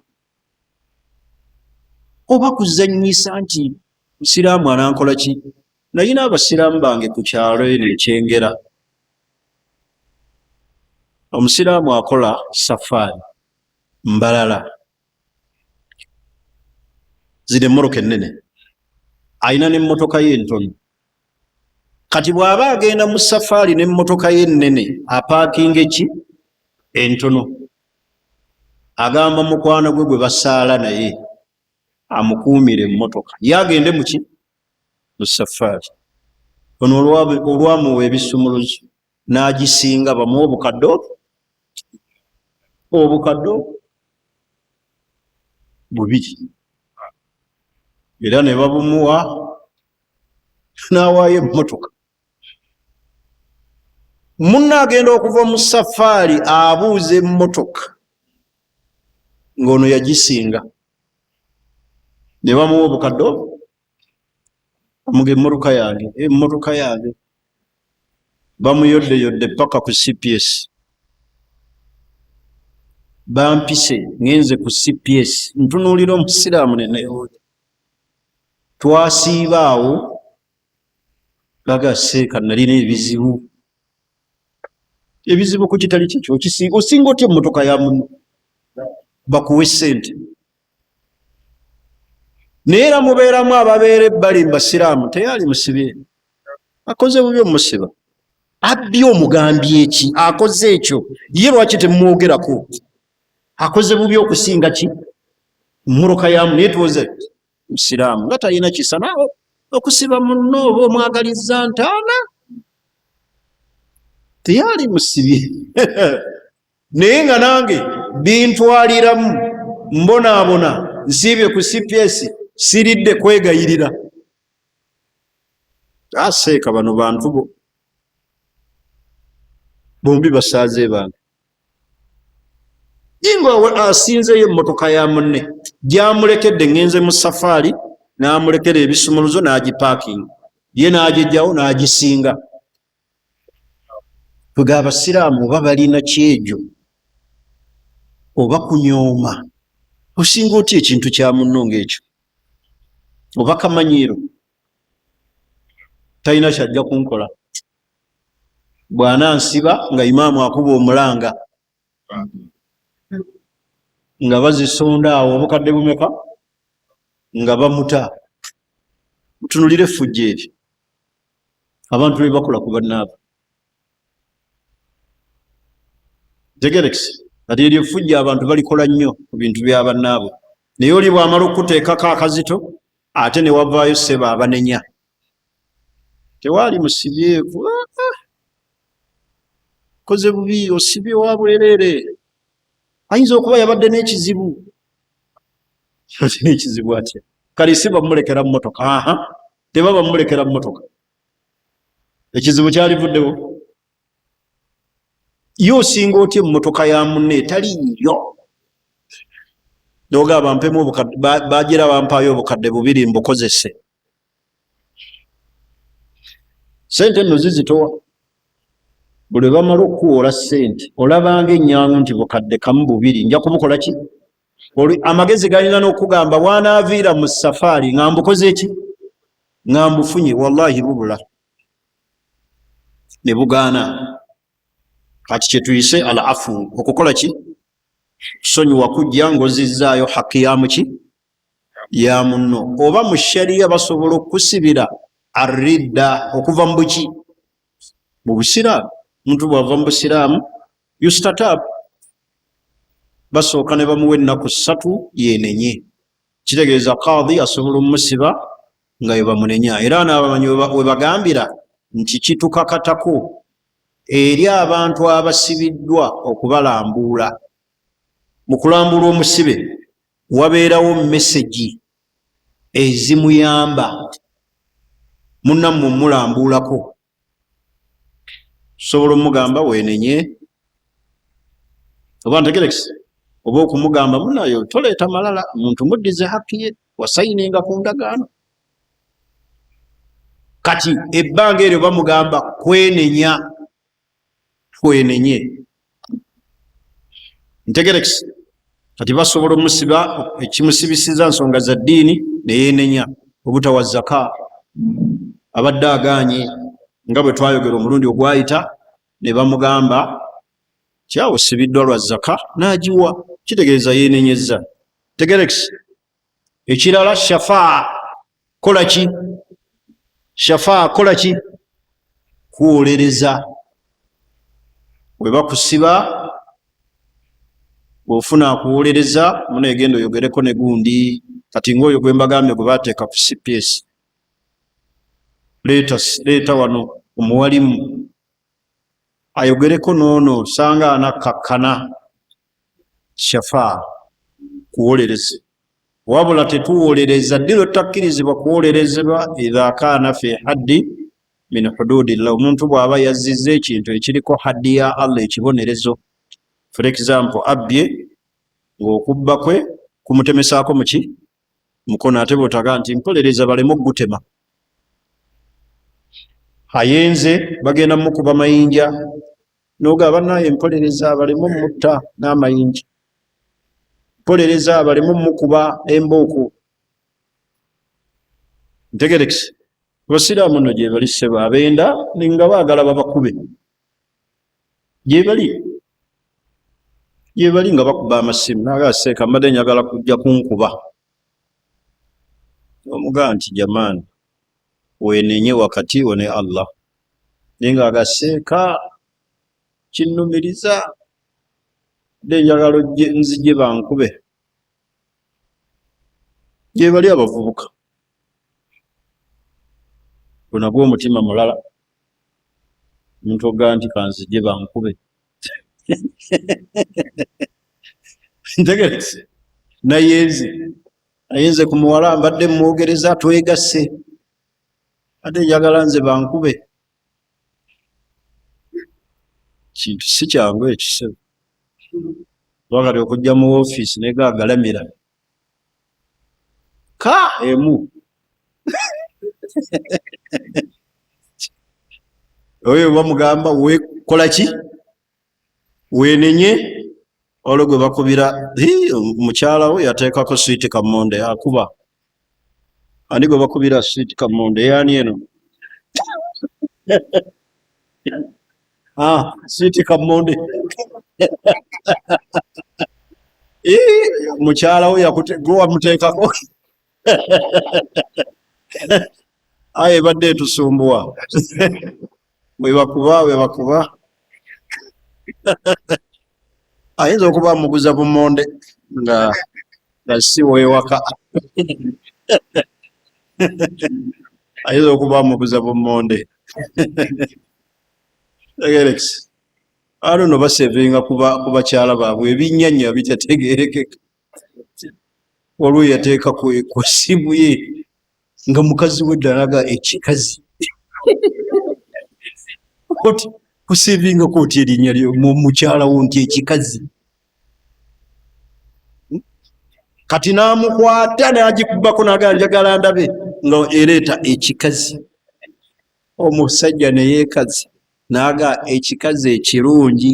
oba kuzannyisa nti musiraamu anankola ki. Nalina abasiraamu bange ku kyalo eno ekyengera. Omusiraamu akola safaari Mbalala ziri emmoroka ennene ayina n'emmotoka ye entono. Kati bw'aba agenda mu safaari n'emmotoka ye ennene apaakinga eki entono, agamba mukwano gwe gwe basaala naye amukuumire emmotoka ye agende muki mu safaari. Ono olwamuwa ebisumuluzo n'agisinga bamuwa obukadde bubiri era ne babumuwa n'awaayo emmotoka. Munna agenda okuva mu safaari abuuza emmotoka ng'ono yagisinga ne bamuwa obukadde amuga emmotoka yange bamuyoddeyodde paka ku CPS. Bampise ngenze ku CPS ntunuulira omusiraamu neneewuunya twasiiba awo bagaseeka nalina ebizibu ku kitali kikyo osinga otya emmotoka ya muno bakuwa essente. Naye era mubeeramu ababeera ebbali mbasiraamu teyali musibye akoze bubi omusiba abbye omugambye eki akoze ekyo ye lwaki temumwogerako akoze bubi okusinga ki mmoroka yamu naye tuwoze musiraamu nga talina kisa naawe okusiba munno oba omwagaliza ntaana teyali musibye naye nga nange bintwaliramu mbonaabona nsiibye ku CPS siridde kwegayirira. Aseeka bano bantu bombi basaaze bange ingo asinzeyo emmotoka ya munne gyamulekedde ngenze mu safaari n'amulekera ebisumuluzo n'agipaakinga ye n'agijjawo n'agisinga. Twega abasiraamu oba balina kyejo oba kunyooma, osinga otya ekintu kya munno ng'ekyo? Oba kamanyiiro talina kyajja kunkola. Bw'anansiba nga imaamu akuba omulanga nga bazisonda awo obukadde bumeka nga bamuta. Mutunulire effujjo eryo abantu be bakola ku bannaabwe. Tegerekisi kati eryo effujjo abantu balikola nnyo ku bintu bya bannaabwe, naye oli bw'amala okuteekako akazito ate ne wavaayo ssebo abanenya. Tewaali musibyevu, koze bubi, osibye wa bwereere. Ayinza okuba yabadde n'ekizibu. N'ekizibu atya? Kale si bamulekera mu mmotoka. Tebaba bamulekera mu mmotoka. Ekizibu kyalivuddewo. Ye osinga otya emmotoka ya munne etaliiyo? N'ogamba mpemu obukadde, bagira bampaayo obukadde 2 mbukozese. Sente nno zizitowa. Buli bamala okuwola ssente olabanga ennyangu nti bukadde 2 nja kubukola ki? Amagezi galina n'okugamba bwanaaviira mu safaari nga mbukoze eki? Nga mbufunye. Wallahi bubula ne bugaana. Kati kye tuyise al afu, okukola ki? Sonyiwa kujja ng'ozizzaayo haki ya muki? Ya munno. Oba mu shariya basobola okusibira arridda okuva mu buki? Mu busiraamu. Muntu bw'ava mu busiraamu yustatab, basooka ne bamuwa ennaku 3 yenenye. Kitegeeza kadhi asobola omusiba nga ye bamunenya. Era n'abamanyi we bagambira nti kitukakatako eri abantu abasibiddwa okubalambuula. Mu kulambuula omusibe wabeerawo mesegi ezimuyamba munnammwe omulambuulako. Sobola omugamba wenenye oba ntegerekisi, oba okumugamba munayo toleeta malala, omuntu muddize haki ye, wasayininga ku ndagaano. Kati ebbanga eryo bamugamba kwenenya, kwenenye. Ntegerekisi kati basobola omusiba ekimusibisiza nsonga za ddiini neyenenya, obutawa zaka, abadde agaanye nga bwe twayogera omulundi ogwayita, ne bamugamba kyawo sibiddwa lwa zaka n'agiwa. Kitegeeza yenenyezza. Tegerekisi ekirala shafaa, kola ki? Shafaa kola ki? Kuwolereza. Bwe bakusiba bw'ofuna akuwolereza muneegenda oyogereko ne gundi. Kati ng'oyo gwe mbagambye gwe baateeka ku CPS, leeta wano omuwalimu ayogereko noono sanga anakkakkana. Shafaa kuwolereza. Wabula tetuwolereza ddiro takkirizibwa kuwolerezebwa idha kaana fi haddi min hududillah. Omuntu bw'aba yazzizza ekintu ekiriko haddi ya Allah, ekibonerezo. For example, abbye ng'okubba kwe kumutemesaako muki? Mukono. Ate bw'otaga nti mpolereza baleme okugutema. Ayenze bagenda mukuba mayinja n'ogamba naye mpolereza baleme mutta n'amayinja, mpolereza baleme mukuba embooko. Ntegerekisi abasiraamu nno gye bali ssebo, abenda nga baagala babakube gye bali nga bakuba amasimu. Nagaseeka mbadde njagala kujja kunkuba, omugaa nti jamaani wenenye wakati wo ne Allah. Naye nga agaseeka kinnumiriza dde njagala nzije bankube. Gye bali abavubuka gonagwa omutima mulala, omuntu ogaa nti kanzije bankube. Ntegerekise nayenze ku muwala mbadde mwogereza twegasse, ate njagala nze bankube. Kintu si kyangu ekisebo. Wakati okujja mu woofiisi negaagalamira ka emu oyo bamugamba wekola ki wenenye olwo gwe bakubira mukyala we yateekako swiiti kamonde akuba ani gwe bakubira swiiti kamonde yaani eno swiiti kamonde mukyala we gwe wamuteekako aye ebadde etusumbuwa webakuba ayinza okuba amuguza bumonde nga si wewaka ayinza okuba amuguza bumonde tegerekisi alo no basevinga ku bakyala baabwe ebinyanya bitategerekeka olwo yateeka ku ssimu ye nga mukazi we ddalaga ekikazi kusevinga oti erinnya mukyala wo nti ekikazi kati namukwata nagikubako naga njagala ndabe nga ereeta ekikazi omusajja neyeekazi naga ekikazi ekirungi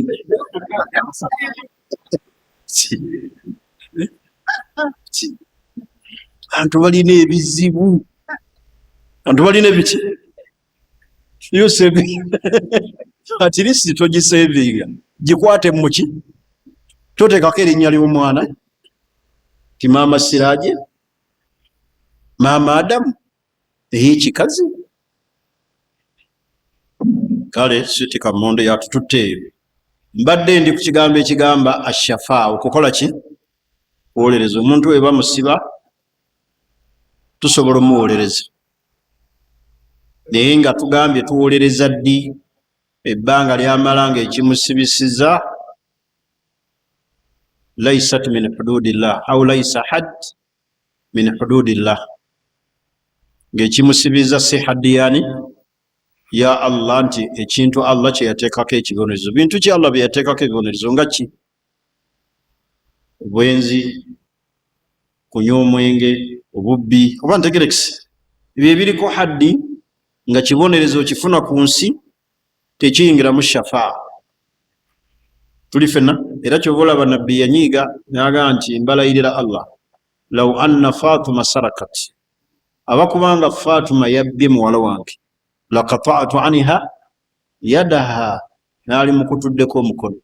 abantu balina ebizibu abantu balina ebiki atirisi togisevinga gikwate muki totekako erinnya ly'omwana ti maama Siraje maama Adamu eyekikazi kale swiiti kamonde yatututte eyo mbadde ndi ku kigambo ekigamba ashafa okukola ki kuwolereza omuntu we bamusiba tusobola omuwolereza naye nga tugambye tuwolereza ddi ebbanga lyamala nga ekimusibisiza laisat min hududillah au laisa had min hududillah ng'ekimusibiza si haddi yani ya Allah nti ekintu Allah kye yateekako ekibonerezo bintu ki Allah bye yateekako ebibonerezo nga ki obwenzi kunywa omwenge obubbi oba ntegerekisi ebyo ebiriko haddi nga kibonerezo kifuna ku nsi tekiyingiramu shafaa tuli fenna era kyova olaba nabbi yanyiiga naga nti mbalayirira Allah law anna Fatuma sarakat abakubanga Fatuma yabbye muwala wange laqata'tu anha yadaha naali mukutuddeko omukono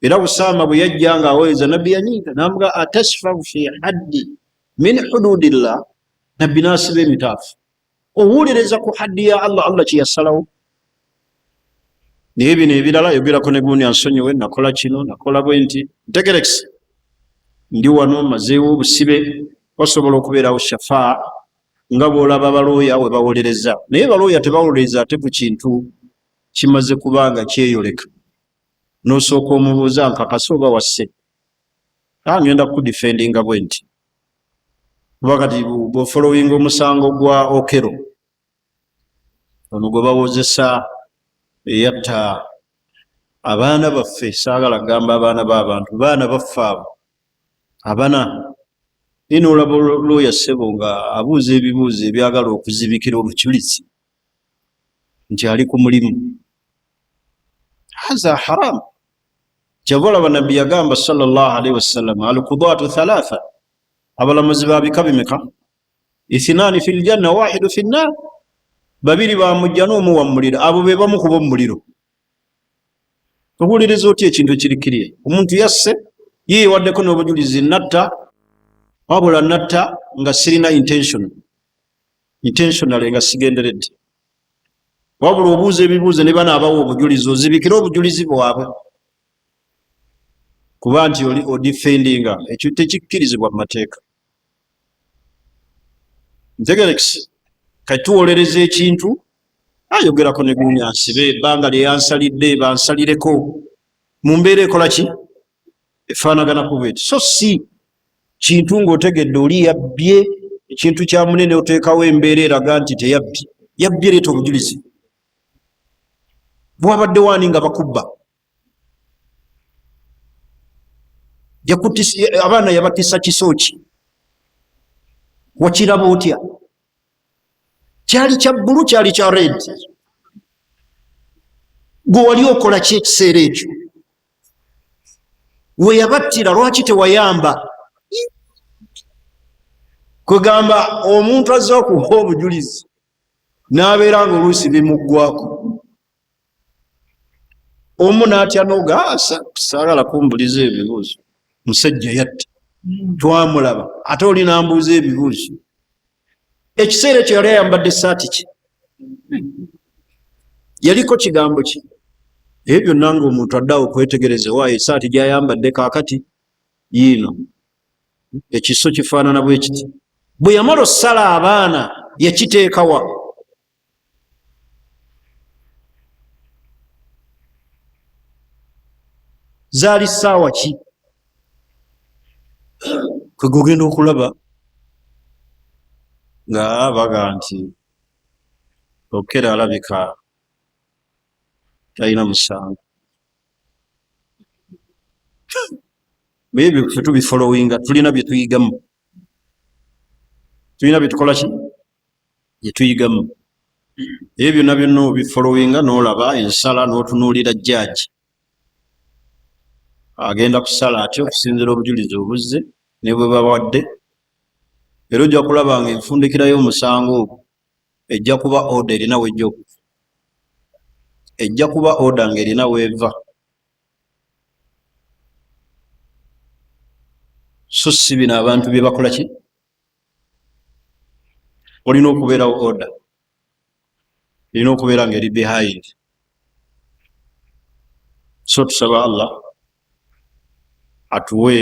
era Usaama bwe yajja nga aweereza nabbi yanyiiga namuga atashfau fi haddi min hududillah nabbi nasiba emitaafu owuliriza ku haddi ya Allah Allah kyeyasalawo naye bino ebirala yogerako ne gundi ansonyiwe nakola kino nakola bwe nti ntegerekisi ndi wano mazeewo obusibe wasobola okubeerawo shafaa nga bwolaba balooya we bawolereza naye balooya tebawolereza ate ku kintu kimaze kubanga kyeyoleka nosooka omubuuza nkakasa oba wasse ngenda kudifendinga bwe nti kuba kati bwofolowinga omusango gwa Okero ono gwe bawozesa eyatta abaana baffe saagala gamba abaana b'abantu baana baffe abo abana ino olaba looya ssebo nga abuuza ebibuuzo ebyagala okuzibikira obujulizi nti ali ku mulimu haza haram kyava olaba nabbi yagamba sallallahu alaihi wasallam alqudaatu thalatha abalamuzi babika bimeka ithinaani fi ljanna wahidu fi nnar babiri bamujja n'omu wa muliro abo be bamukuba omuliro okuwuliriza otya ekintu ekirikiriye omuntu yasse yeewaddeko n'obujulizi natta wabula natta nga sirina intentional nga sigenderedde wabula obuuza ebibuuzo ne banaabawo obujulizi ozibikire obujulizi bwabwe kuba nti oli odifendinga ekyo tekikkirizibwa mu mateeka ntegerekisi katuwolereza ekintu ayogerako ne gundi ansibe ebbanga lyeyansalidde bansalireko mu mbeera ekola ki efaanagana kuba eti so si kintu ng'otegedde oli yabbye ekintu kya munene oteekawo embeera eraga nti teyabbye yabbye leeta obujulizi bwabadde waani nga bakubba abaana yabatisa kisooki wakiraba otya kyali kya bbulu kyali kya red. Gwe wali okola ki ekiseera ekyo? We yabattira lwaki tewayamba? Kwegamba omuntu azze okuwa obujulizi n'abeera nga oluusi bimuggwako. Omu n'atya n'oga saagala kumbuliza ebibuuzo, musajja yatta twamulaba ate oli n'ambuuza ebibuuzo. Ekiseera ekyo yali ayambadde essaati ki? Yaliko kigambo ki? Ebyo byonna ng'omuntu addawo okwetegereza, waayo essaati gy'ayambadde kaakati yiino ekiso kifaanana bwe kiti. Bwe yamala ossala abaana yakiteekawa? Zaali ssaawa ki? Kwe gogenda okulaba nga baga nti okera alabika talina musango. Ebyo ffe tubifolowinga, tulina bye tuyigamu, tulina bye tukola ki? Bye tuyigamu. Ebyo byonna byonna obifolowinga n'olaba ensala n'otunuulira jjaaji agenda kusala atyo okusinziira obujulizi obuzze ne bwe bawadde. Era ojja kulaba nga enfundikira y'omusango ogwo ejja kuba oda erina wejja okuva, ejja kuba oda ng'erina weeva. So si bino abantu bye bakola ki? Olina okubeerawo oda, erina okubeera ng'eri behind. So tusaba Allah atuwe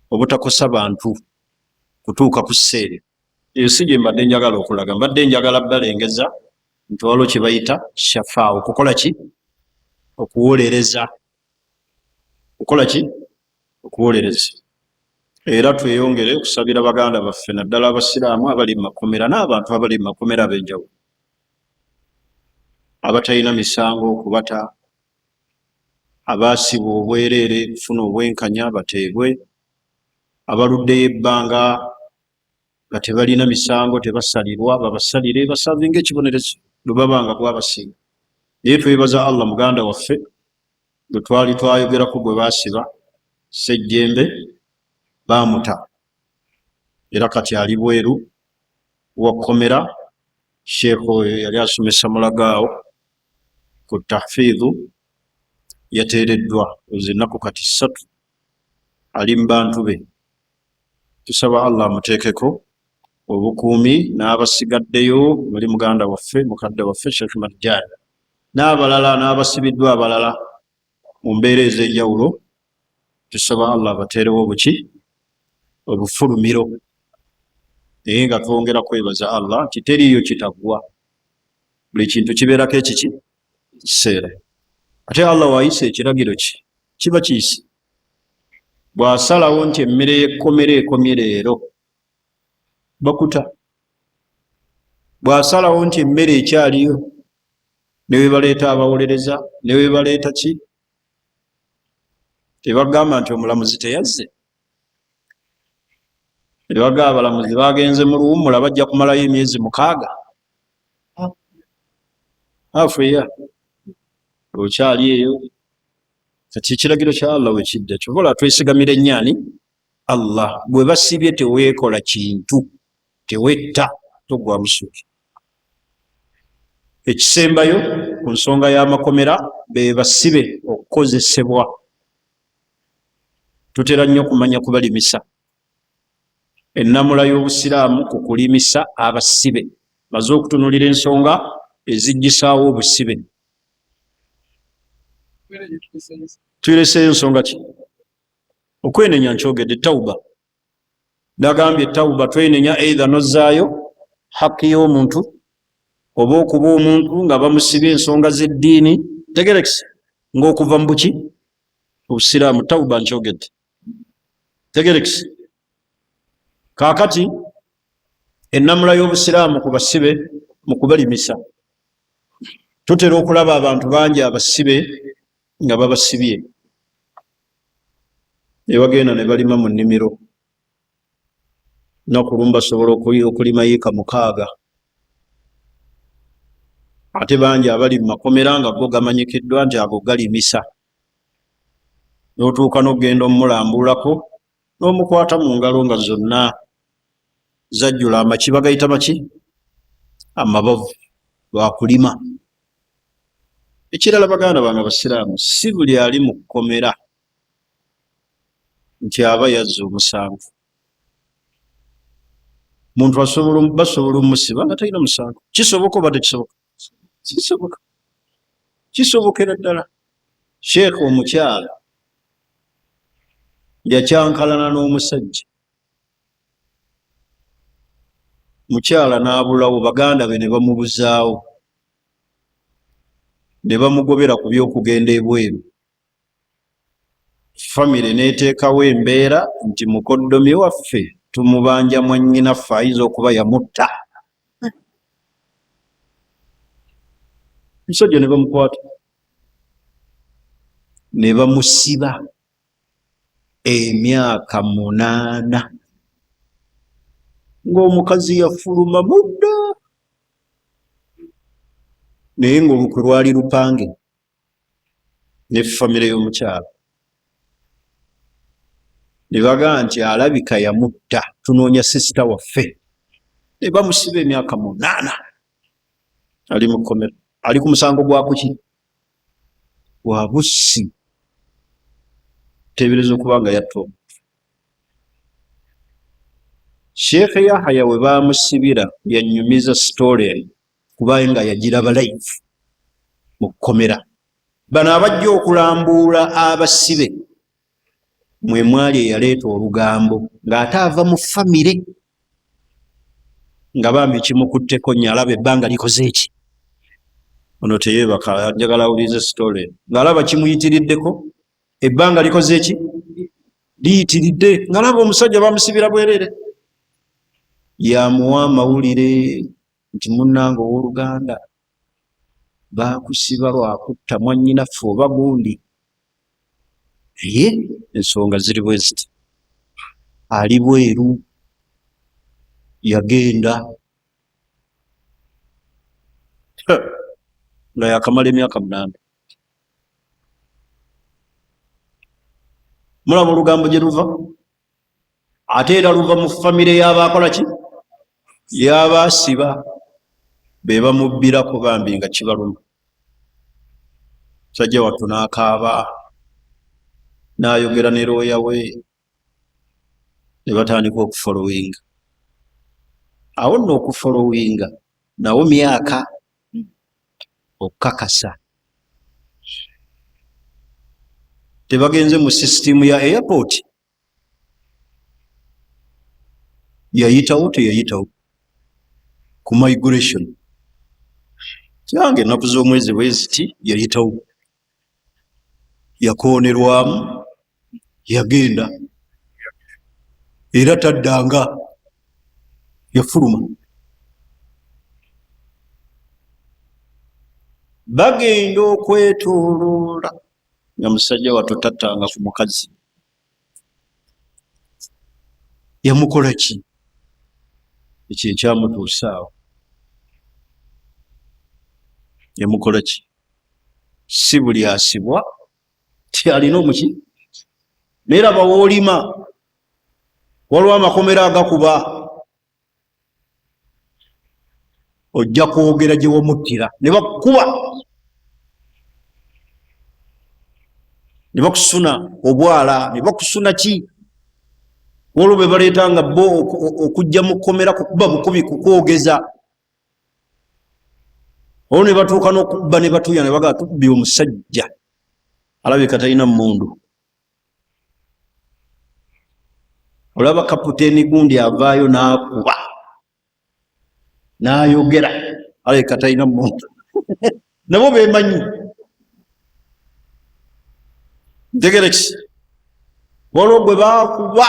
obutakosa bantu kutuuka ku sseere. Eyo si gye mbadde njagala okulaga, mbadde njagala balengeza nti waliwo kye bayita shafaa, okukola ki? Okuwolereza. Okukola ki? Okuwolereza. Era tweyongere okusabira baganda baffe naddala abasiraamu abali mu makomera n'abantu abali mu makomera ab'enjawulo abatalina misango okubata, abaasibwa obwereere kufuna obwenkanya bateebwe, abaluddeyo ebbanga nga tebalina misango tebasalirwa babasalire basavinga ekibonerezo bwe baba nga gwabasinga. Naye twebaza Allah muganda waffe gwe twali twayogerako gwe baasiba Ssejjembe baamuta, era kati ali bweru wakomera. Sheekh oyo yali asomesa Mulagaawo ku tahfiidhu yateereddwa ennaku kati 3 ali mu bantu be. Tusaba Allah amuteekeko obukuumi n'abasigaddeyo bali muganda waffe mukadde waffe Sheikh Marjan n'abalala n'abasibiddwa abalala mu mbeera ez'enjawulo. Tusaba Allah abateerewo obuki? Obufulumiro. Naye nga twongera kwebaza Allah nti teriiyo kitaggwa, buli kintu kibeerako ekiki? Kiseera. Ate Allah waayisa ekiragiro ki? Kiba kiyise. Bw'asalawo nti emmere y'ekkomera ekomye leero bakuta, bw'asalawo nti emmere ekyaliyo ne we baleeta abawolereza ne we baleeta ki? Tebagamba nti omulamuzi teyazze, tebagamba abalamuzi bagenze mu luwummula bajja kumalayo emyezi 6. Afeya okyali eyo. Kati ekiragiro kya Allah we kidda tukola twesigamire nnyani? Allah. Gwe basibye teweekola kintu, tewetta, togwa busuki. Ekisembayo ku nsonga y'amakomera be basibe okukozesebwa. Tutera nnyo kumanya kubalimisa. Ennamula y'Obusiraamu ku kulimisa abasibe, baze okutunulira ensonga ezijjisaawo obusibe. Tuyireseeyo ensonga ki? Okwenenya nkyogedde tawuba. Nagambye tawuba twenenya either nozzaayo haki y'omuntu oba okuba omuntu nga bamusibye ensonga z'eddiini, tegerekisi ng'okuva mu buki? Obusiraamu. Tawuba nkyogedde, tegerekisi. Kaakati ennamula y'Obusiraamu ku basibe mu kubalimisa, tutera okulaba abantu bangi abasibe nga babasibye ne bagenda ne balima mu nnimiro, nakulum basobola okulima yiika 6 ate bangi abali mu makomera nga go gamanyikiddwa nti ago galimisa, n'otuuka n'ogenda omulambulako n'omukwata mu ngalo nga zonna zajjula amaki, bagayita maki, amabavu, lwakulima. Ekirala baganda bange abasiraamu, si buli ali mu kkomera nti aba yazza omusango. Muntu basobola omusiba nga talina musango. Kisoboka oba tekisoboka? Kisoboka, kisobokera ddala. Sheekh omukyala yakyankalana n'omusajja, mukyala n'abulawo, baganda be ne bamubuzaawo, ne bamugobera ku by'okugenda ebweru. Famire n'eteekawo embeera nti mukoddomi waffe tumubanja mwannyinaffe ayinza okuba yamutta. Omusajja ne bamukwata ne bamusiba emyaka 8 ng'omukazi yafuluma mudda, naye ng'olukwe lwali lupange ne famire y'omukyala ne bagaa nti alabika yamutta, tunoonya sisita waffe. Ne bamusiba emyaka 8 ali mu kkomera, ali ku musango gwa kuki? Gwa bussi. Teebereza okuba nga yatta omuntu. Sheikh Yahya we bamusibira yannyumiza story kubanga yagiraba live mu kkomera. Bano abajja okulambuula abasibe mwe mwali eyaleeta olugambo ng'ate ava mu famire nga bambi kimukutteko nnyo, alaba ebbanga likoze eki. Ono teyeebaka, njagala awulirize story ng'alaba kimuyitiriddeko, ebbanga likoze eki, liyitiridde, ng'alaba omusajja bamusibira bwerere. Yamuwa amawulire nti munnange ow'oluganda baakusiba lwakutta mwannyinaffe oba gundi. Naye ensonga ziri bwe ziti, ali bweru, yagenda nga yakamala emyaka 8. Mulaba olugambo gye luva? Ate era luva mu famire y'abaakola ki? Y'abaasiba. Be bamubbirako bambi nga kibaluma. Sajja wattu n'akaaba, n'ayogera ne looya we, ne batandika okufolowinga. Awo nno okufolowinga nawo myaka okukakasa. Tebagenze mu sisitimu ya airport, yayitawo teyayitawo ku migration. Kyange ennaku z'omwezi bwe ziti yayitawo, yakoonerwamu, yagenda era taddanga, yafuluma. Bagenda okwetooloola nga musajja wattu tattanga ku mukazi. Yamukola ki? Ekyo ekyamutuusa awo. Yamukola ki? Si buli asibwa ti alina omuki? Neeraba woolima, waliwo amakomera agakuba, ojja kwogera gye wamuttira ne bakukuba, ne bakusuna obwala, ne bakusuna ki? Olwo be baleetanga bo okujja mu kkomera kukuba bukubi kukwogeza. Olwo ne batuuka n'okubba ne batuuya ne bagaa tukubbye omusajja alabika talina mmundu. Olaba kapiteeni gundi avaayo n'akuba n'ayogera, alabika talina mmundu. Nabo beemanyi. Ntegerekisi. Waliwo gwe baakuba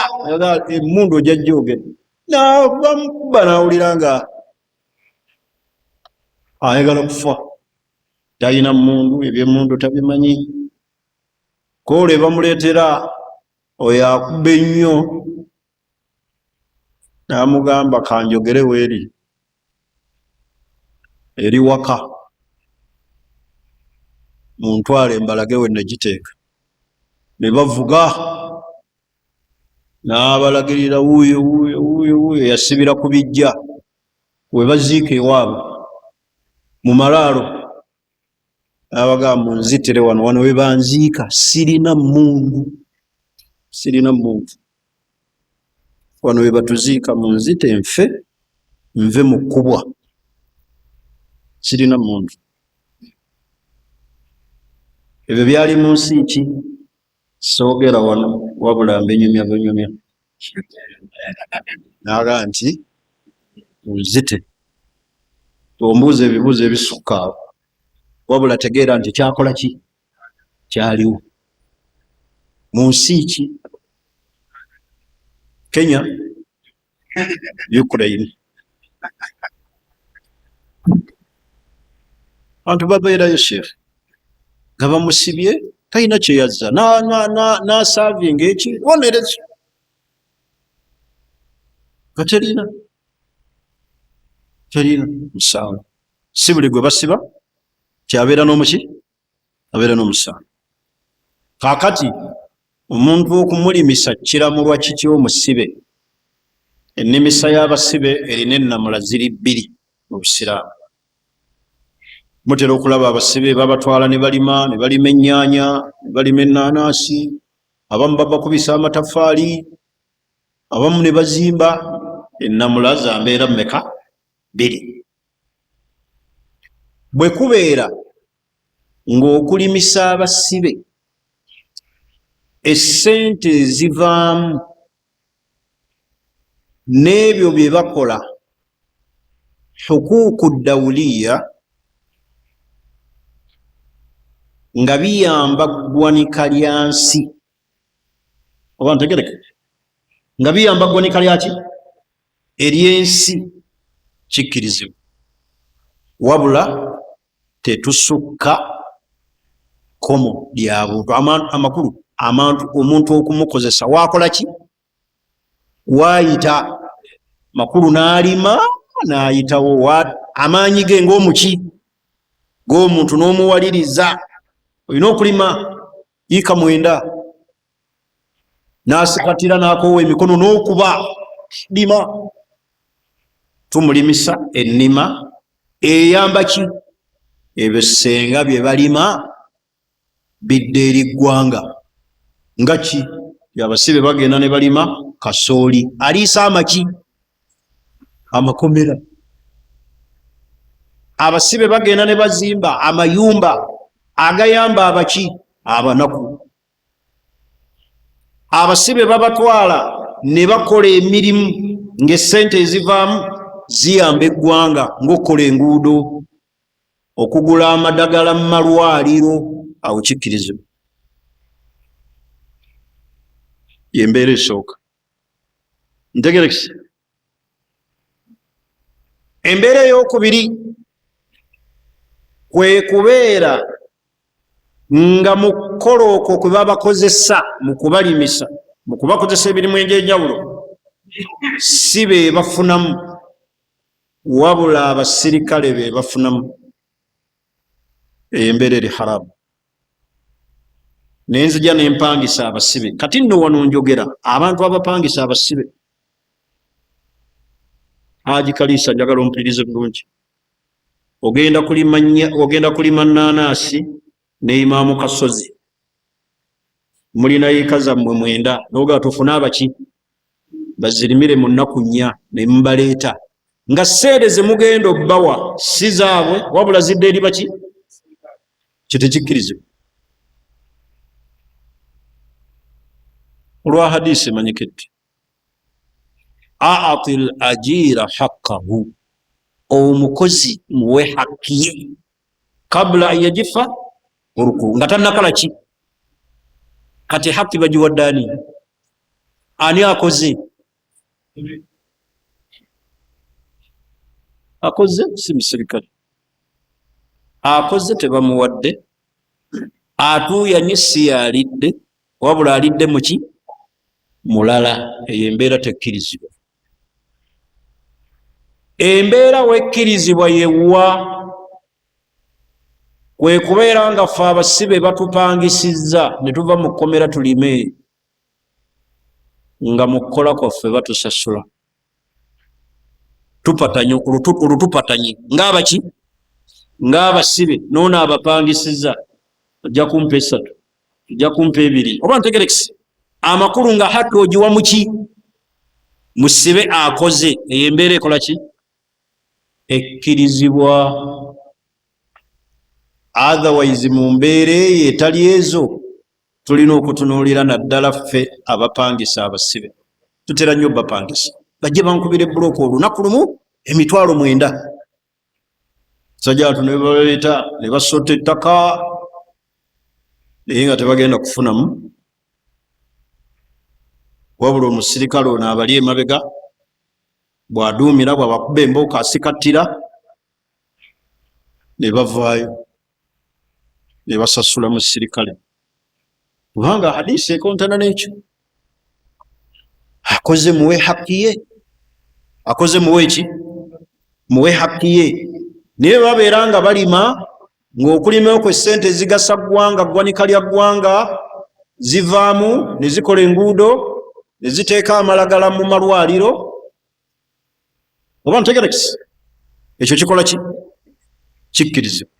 emmundu ojja gyogera, bamukuba n'awulira nga ayagala kufa, talina mmundu, ebyemmundu tabimanyi. Koole bamuleetera oyo akuba ennyo, n'amugamba kanjogere weeri eri waka muntwale mbalage we negiteeka ne bavuga n'abalagirira wuuyo yasibira ku bijja we baziika ewaabwe mu malaalo n'abagamba munzitire wano we banziika sirina mungu wano we batuziika munzite nve mu kkubwa sirina muntu. Ebyo byali mu nsi ki? Soogera wano wabula mbenyumya naga nti munzite ombuuza ebibuuzo ebisukka awo wabula tegeera nti kyakola ki? Kyaliwo mu nsi ki? Kenya, Ukraine. Abantu babeerayo sheekhe nga bamusibye talina kyeyazza n'asaavinga ekibonerezo nga terina musango. Si buli gwe basiba kyabeera n'omuki? Abeera n'omusango. Kaakati omuntu okumulimisa kiramulwa kiti omusibe? Ennimisa y'abasibe erina ennamula ziri bbiri mu Busiraamu. Mutera okulaba abasibe babatwala ne balima ennyaanya, ne balima ennaanaasi, abamu babakubisa amataffaali, abamu ne bazimba. Ennamula za mbeera mmeka? Bbiri. Bwe kubeera ng'okulimisa abasibe essente ezivaamu n'ebyo bye bakola hukuuku dawuliya nga biyamba ggwanika lya nsi, oba ntegereke, nga biyamba ggwanika lyaki? Ery'ensi, kikkirizibwa. Wabula tetusukka komo lyabuntu amakulu omuntu okumukozesa wakola ki? Waayita makulu n'alima n'ayitawo amaanyi ge ng'omuki? Ng'omuntu n'omuwaliriza olina okulima yiika 9 n'asikatira n'akoowa emikono n'okuba lima. Tumulimisa ennima eyamba ki? Ebyo senga bye balima bidde eri ggwanga nga ki? Abasibe bagenda ne balima kasooli aliisa amaki? Amakomera. Abasibe bagenda ne bazimba amayumba agayamba abaki? Abanaku. Abasibe babatwala ne bakola emirimu ng'essente ezivaamu ziyamba eggwanga ng'okukola enguudo, okugula amadagala mu malwaliro. Awo kikkirizibwa. Yembeera esooka. Ntegerekese. Embeera ey'okubiri kwe kubeera nga mu kukola okwo kwe babakozesa mu kubalimisa, mu kubakozesa emirimu egy'enjawulo, si be bafunamu wabula abasirikale be bafunamu. Embeera eri haramu. Nenzija nempangisa abasibe. Kati nno wano njogera abantu abapangisa abasibe. Haji Kalisa njagala ompulirize bulungi. Ogenda kulima nnaanaasi ne Imaamu Kasozi. Mulina yiika zammwe 9 n'oga tufune abaki? Bazirimire mu nnaku 4 ne mubaleeta. Nga sseere ze mugenda obbawa si zaabwe wabula zidde eri baki? Kitekikkirizibwa. Olwa hadisi manyikidde. Aatil ajira haqqahu, omukozi muwe hakki ye kabula ayajifa uruku nga tannakala ki? Kati hakki bagiwadde ani? Ani akoze? Akoze si musirikale. Akoze tebamuwadde. Atuuyanye si yalidde wabula alidde muki? Mulala. Eyo embeera tekkirizibwa. Embeera wekkirizibwa yewa kwe kubeera nga ffe abasibe batupangisizza ne tuva mu kkomera tulime nga mu kukola kwaffe batusasula tupatanye olutupatanye ng'abaki ng'abasibe noono abapangisizza ojja kumpa 3 ojja kumpa 2 oba ntegerekisi amakulu nga hati ogiwa muki musibe akoze eyo embeera ekola ki ekkirizibwa. Otherwise mu mbeera eyo etali ezo tulina okutunuulira naddala ffe abapangisa abasibe tutera nnyo bapangisa bajje bankubira ebbulooka olunaku lumu 9,000 sajja atu ne baleeta ne basota ettaka naye nga tebagenda kufunamu wabula omusirikale ono abali emabega bw'aduumira bw'abakuba embooka asikattira ne bavaayo ne basasula mu sirikale kubanga hadisi ekontana n'ekyo akoze muwe haki ye akoze muwe ki muwe haki ye. Naye babeera nga balima ng'okulima okwo essente zigasa ggwanga ggwanika lya ggwanga zivaamu ne zikola enguudo ne ziteeka amalagala mu malwaliro oba ntegerekisi ekyo kikola ki kikkirizibwa.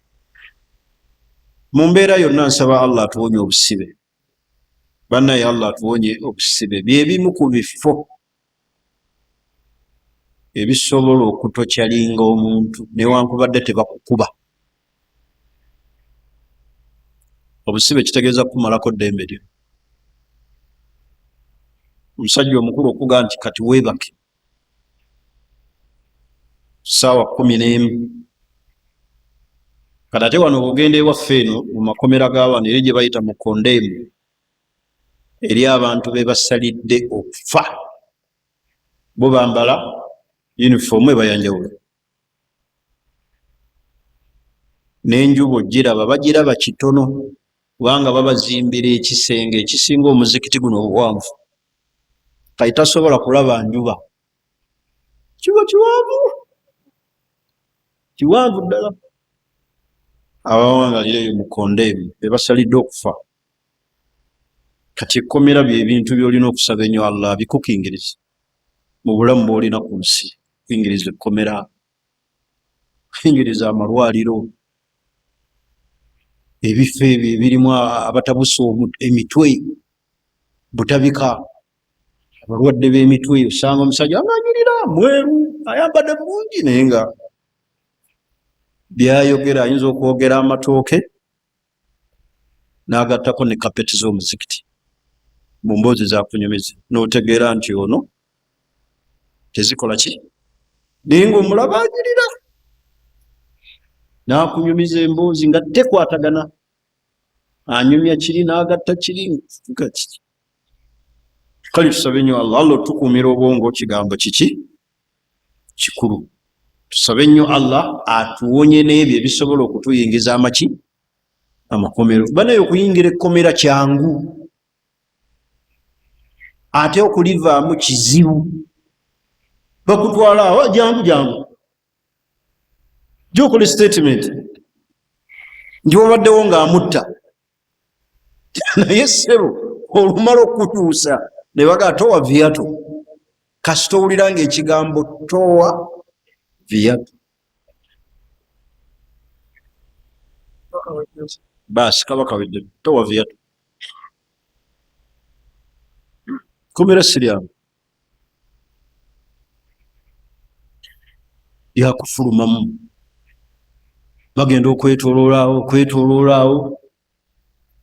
Mu mbeera yonna nsaba Allah atuwonye obusibe bannaye Allah atuwonye obusibe byebimu ku bifo ebisobola okutokyalinga omuntu newankubadde tebakukuba. Obusibe kitegeeza kumalako ddembe lyo. Omusajja omukulu okuga nti kati weebake ssaawa 11 kati ate wano obugenda ewaffe eno mu makomera g'abantu eri gye bayita mu kondeemu eri abantu be basalidde okufa bo bambala yunifoomu ebayanjawulo n'enjuba ogiraba bagiraba kitono kubanga babazimbira ekisenge ekisinga omuzikiti guno obuwanvu kati tasobola kulaba njuba kiba kiwanvu ddala. Abawangalireyo mu kondeemu be basalidde okufa kati ekkomera byebintu byolina okusaba ennyo Allah bikukingiriza mu bulamu bwolina ku nsi. Kuyingiriza ekkomera, kuyingiriza amalwaliro, ebifo ebyo ebirimu abatabusa emitwe butabika abalwadde b'emitwe osanga omusajja anganyirira mweru ayambadde bulungi naye nga byayogera ayinza okwogera amatooke n'agattako ne kapeti z'omuzikiti mu mboozi zakunyumiza n'otegeera nti ono tezikola ki naye ng'omulaba anyirira n'akunyumiza emboozi nga tekwatagana anyumya kiri n'agatta kiri kiki. Kale tusabe nnyo Allah otukuumira obwongo kigambo kiki kikulu. Tusabe nnyo Allah atuwonye n'ebyo ebisobola okutuyingiza amaki amakomero. Banaye okuyingira ekkomera kyangu ate okulivaamu kizibu. Bakutwala awo jangu gy'okola statement nti wabaddewo ng'amutta naye ssebo olumala okutuusa ne bagaa towa viato kasita owulira ng'ekigambo towa viato baasi kaba kawedde towa viato komera siryamu yakufulumamu bagenda okwetooloola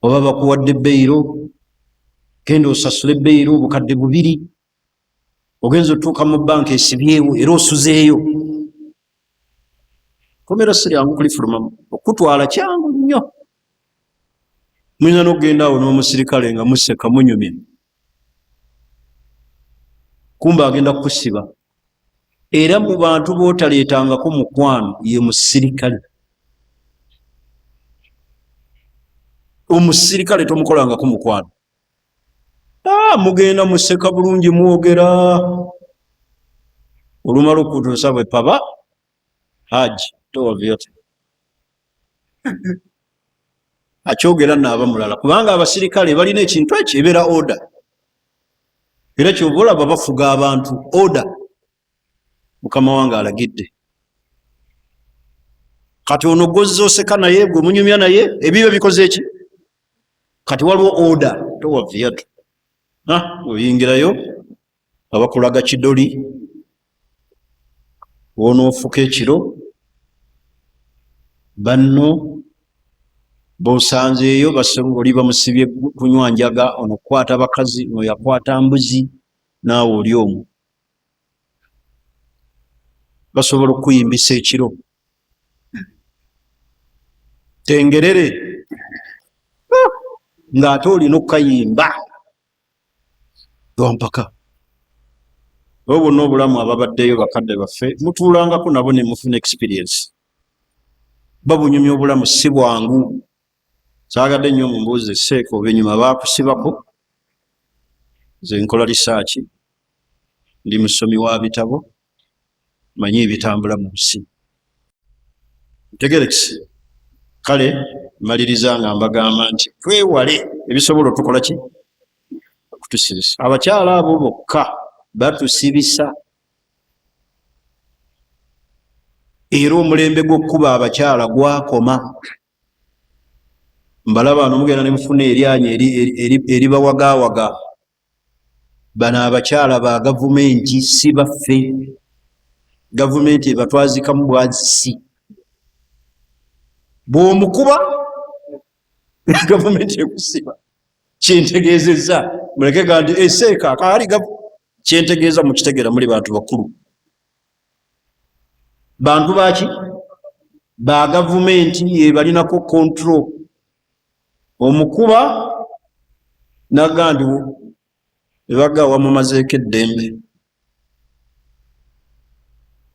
oba bakuwadde ebbeiro genda osasula ebbeiro obukadde 2 ogenza otuuka mu banka esibyewo era osuzeeyo. Komera siryangu kulifulumamu okutwala kyangu nnyo. Muyinza n'okugenda awo n'omusirikale nga museka munyumya kumba agenda kukusiba era mu bantu bootaleetangako mukwano ye musirikale. Omusirikale tomukolangako mukwano mugenda museka bulungi mwogera olumala okutuusa bwe paba haji towa vyote akyogera naaba mulala kubanga abasirikale balina ekintu ekyo ebeera order era kyova olaba bafuga abantu order mukama wange alagidde kati ono gozza oseka naye gwe munyumya naye ebibe bikoze eki kati waliwo order towaviyatu oyingirayo abakulaga kidoli wonoofuka ekiro banno bosanzeeyo oli bamusibye kunywa njaga ono kukwata bakazi ono yakwata mbuzi naawe oli omwo basobola okuyimbisa ekiro tengerere ng'ate olina okukayimba lwampaka obo bonna obulamu ababaddeyo bakadde baffe mutuulangako nabo ne mufuna experience babunyumya obulamu si bwangu saagadde nnyo mumbuuze seeka obenyuma baakusibako nze nkola lisaaki ndi musomi wa bitabo manyi ebitambula mu nsi ntegerekisi kale maliriza nga mbagamba nti twewale ebisobola otukola ki okutusibisa abakyala abo bokka batusibisa era omulembe gw'okkuba abakyala gwakoma mbalaba ano mugenda ne mufuna eryanya eribawagaawaga bano abakyala ba gavumenti si baffe gavumenti ebatwazikamu bwazisi bw'omukuba gavumenti ekusiba kyentegeezezza muleke gandi eseeka akaali kyentegeeza mukitegeera muli bantu bakulu bantu baki ba gavumenti yebalinako control omukuba nagandi ebagawa mumazeeko eddembe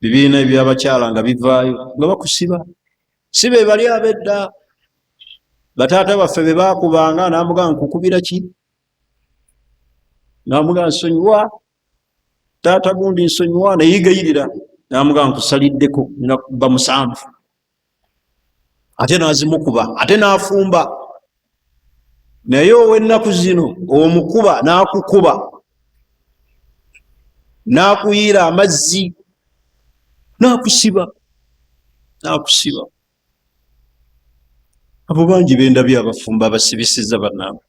bibiina ebyabakyala nga bivaayo nga bakusiba si be bali abedda bataata baffe be baakubanga namugaa nkukubira ki namugaa nsonyiwa taata gundi nsonyiwa neyigayirira namugaa nkusaliddeko nakuba musanvu ate nazimukuba ate nafumba naye ow'ennaku zino omukuba nakukuba nakuyiira amazzi nakusiba abo bangi bendabye abafumba abasibisiza banaabo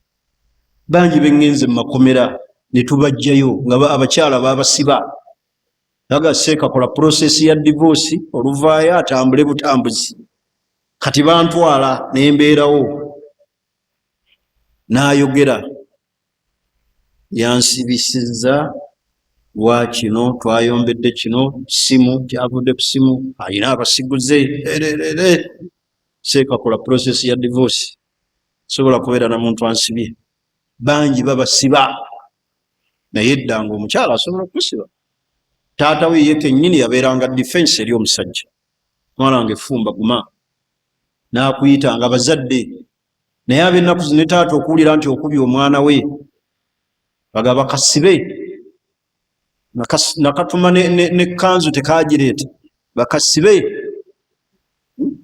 bangi bengenze mumakomera netubajjayo nga abakyala babasiba nagaseeka kola process ya divorce oluvaayo atambule butambuzi kati bantwala nembeerawo nayogera yansibisiza lwakino twayombedde kino simu kyavudde ku simu alina abasiguze seeka kola process ya divorce sobola kubeera na muntu ansibye bangi babasiba naye edda nga omukyala asobola kusiba taata we ye kennyini yabeeranga defense eri omusajja mwana wange fumba guma nakuyitanga bazadde naye ab'ennaku zino ne taata okuwulira nti okubye omwana we bagaba kasibe nakatuma ne kanzu tekagireeta bakasibe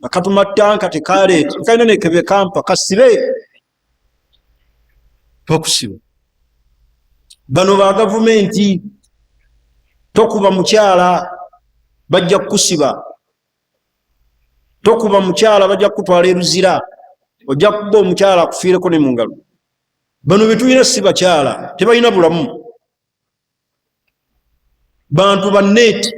bakatuma tanka tekaleeta kalina nekebe kampa kasibe bakusiba bano ba gavumenti tokuba mukyala bajja kukusiba tokuba mukyala bajja kukutwala eruzira ojja kuba omukyala akufiireko ne mungalo bano betulina si bakyala tebalina bulamu bantu ba neeti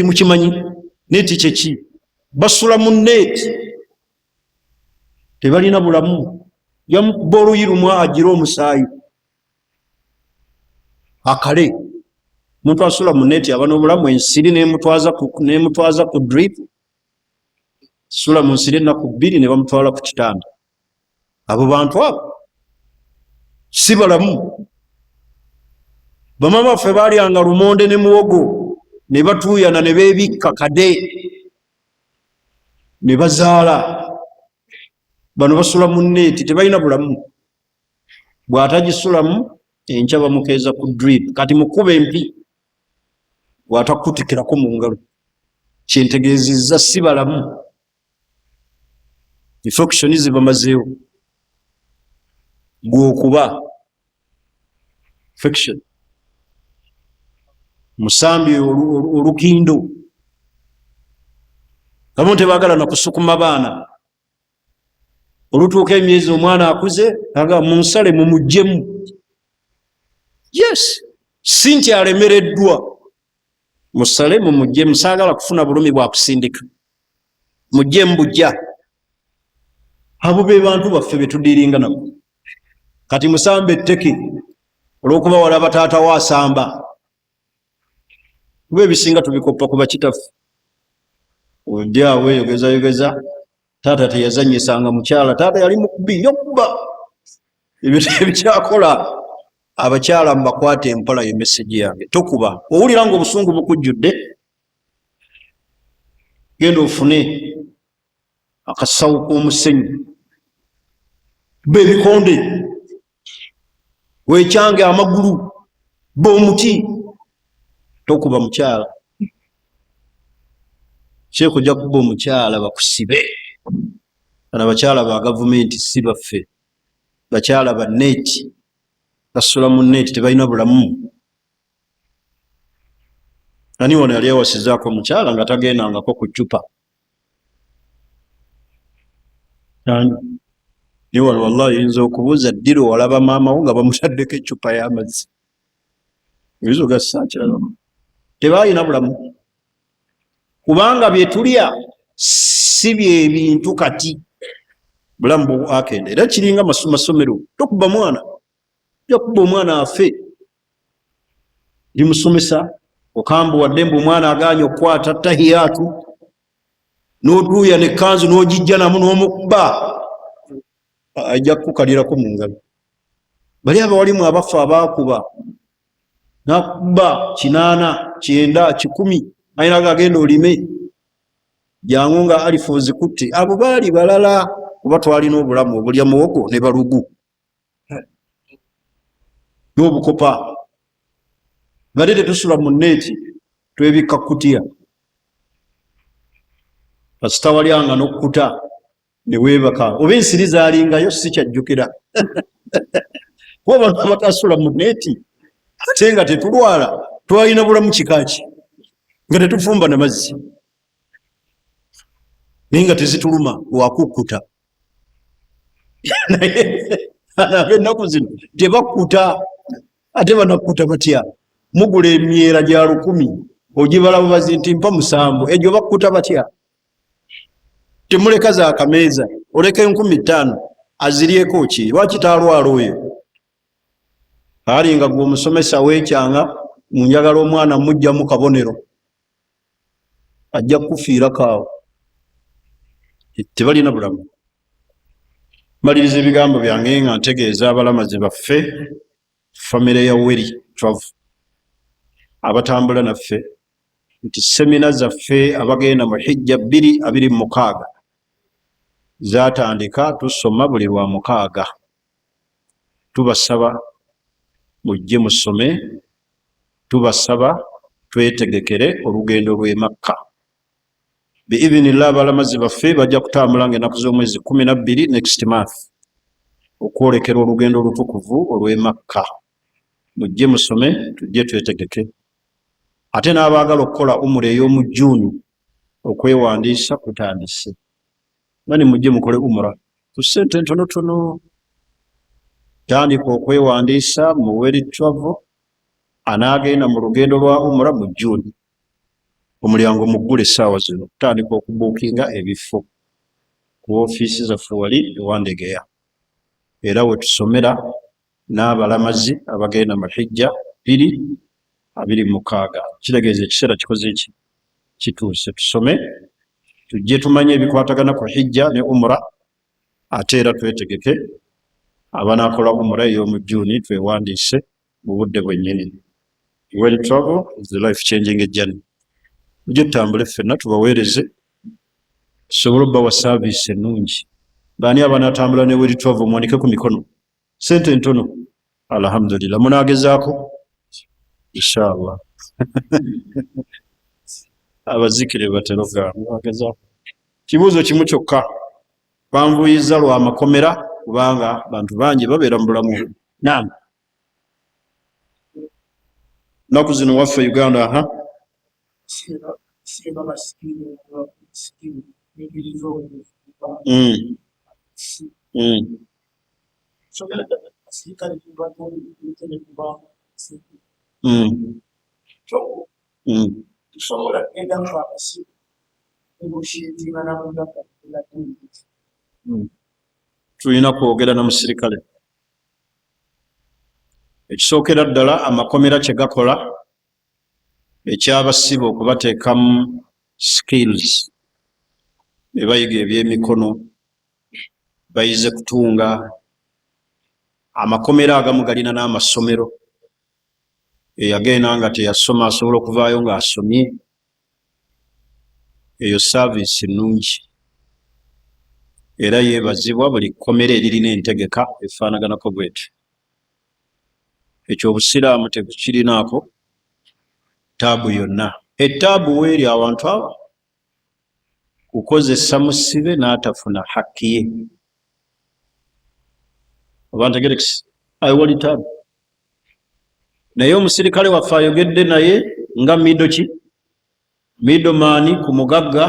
mukimanyi neeti kyeki basula mu neeti tebalina bulamu yamukuba oluyirumu agira omusaayi akale muntu asula mu neeti aba n'obulamu ensiri nemutwaza ku drip sula mu nsiri ennaku 2 ne bamutwala ku kitanda abo bantu abo si balamu bamama baffe balyanga lumonde ne muwogo ne batuuyana ne beebikka kade ne bazaala bano basula mu neeti tebalina bulamu bw'atagisulamu enkya bamukeeza ku drip kati mukuba empi bw'atakutikirako mu ngalo kyentegeezezza si balamu infection zibamazeewo gwokuba infection musambi olukindo abamu tebagala nakusukuma baana olutuuka emyezi omwana akuze aga munsale mumujjemu yes si nti alemereddwa musale mumujjemu saagala kufuna bulumi bwakusindika mujjemu bujja abo be bantu baffe betudiringa nabo kati musamba etteke olwokuba walaba taata wa asamba kuba ebisinga tubikoppa ku bakitaffe ojjaawe yogeza taata teyazanyisanga mukyala taata yali mukubi yokkuba ebyo tebikyakola abakyala mubakwate empola ye message yange tokuba owulira nga obusungu bukujjudde genda ofune akasawo k'omusenyu bebikonde wekyange amagulu bomuti tokuba mukyala kyekujja kuba omukyala bakusibe bana bakyala ba gavumenti si baffe bakyala ba neeti basula mu neeti tebalina bulamu ani wano yali awasizaako omukyala nga tagendangako ku ccupa ni wano wallahi yinza okubuuza ddiro walaba maama wo nga bamutaddeko eccupa y'amazzi ebizo gasakyalamu tebalina bulamu kubanga byetulya si byebintu kati bulamu bwakenda era kiringa masomero tokuba mwana jakuba omwana afe limusomesa okambuwadde mbu omwana aganya okukwata tahiyatu n'otuuya nekanzu n'ogijja namu n'omukuba ajja kukukalirako mu ngalo bali abawalimu abafa abakuba nakuba 8 9 10 ayinaga agenda olime jangu nga alifu zikutte abo baali balala kuba twalina obulamu obulya muwogo ne balugu n'obukopa badde tetusula mu neeti twebikka kutya kasita walyanga n'okkuta ne weebaka oba ensiri zaalingayo si kyajjukira kuba abantu abatasula mu neeti ate nga tetulwala twalina bulamu kikaki nga tetufumba na mazzi naye nga tezituluma lwakukkuta naye ennaku zino tebakkuta ate banakkuta batya mugula emyera gya 10 ogibala bubazi nti mpa 7 egyo bakkuta batya temuleka za kameeza oleka 15,000 aziryeko ki lwaki talwala oyo alinga gwe omusomesa weekyanga munjagala omwana mujjamu kabonero ajja kufiira kaawo tebalina bulamu maliriza ebigambo byange nga ntegeeza abalamazi baffe famire ya Weri Travel abatambula naffe nti semina zaffe abagenda mu hijja 2026 zatandika tusoma buli lwa 6 tubasaba mujje musome tubasaba twetegekere olugendo lw'e Makka biidhinillah abalamazi baffe bajja kutambula ng'ennaku z'omwezi 12 next month okwolekera olugendo olutukuvu olw'e Makka mujje musome tujje twetegeke ate n'abaagala okukola umura ey'omu June okwewandiisa kutandise mani mujje mukole umura ku ssente ntonotono tandika okwewandiisa mu Weri Travel anaagenda mu lugendo lwa umura mu June omulyango muggule essaawa zino kutandika okubuukinga ebifo ku ofiisi zaffe wali ewandegeya era wetusomera n'abalamazi abagenda mu hijja 2026 kitegeeza ekiseera kikoze ki kituuse tusome tujje tumanye ebikwatagana ku hijja ne umura ate era twetegeke abanaakola umura ey'omu June twewandiise mu budde bwennyini. Weri Travel is the life changing journey. Mujje tutambule ffenna tubaweereze tusobole obbawa saaviisi ennungi. Baani abanaatambula ne Weri Travel muwanike ku mikono sente ntono alhamdulillah munaagezaako inshallah abazikire batero gamu agezaako kibuuzo kimu kyokka banvuyiza lwa makomera kubanga bantu bangi babeera mu bulamu. Naam, naku zino waffe Uganda tulina kwogera na musirikale. Ekisookera ddala amakomera kye gakola ekyabasiba okubateekamu skills ne bayiga ebyemikono bayize kutunga. Amakomera agamu galina n'amasomero, eyagenda nga teyasoma asobola okuvaayo ng'asomye. Eyo saaviisi nnungi era yeebazibwa buli kkomera eririna entegeka efaanaganako bwetyo. Ekyo obusiraamu tekukirinaako taabu yonna. Ettaabu weeri awantu abo kukozesa musibe n'atafuna hakki ye. Oba ntegerekisi ayiwali taabu. Naye omusirikale waffe ayogedde naye nga middleman ku mugagga,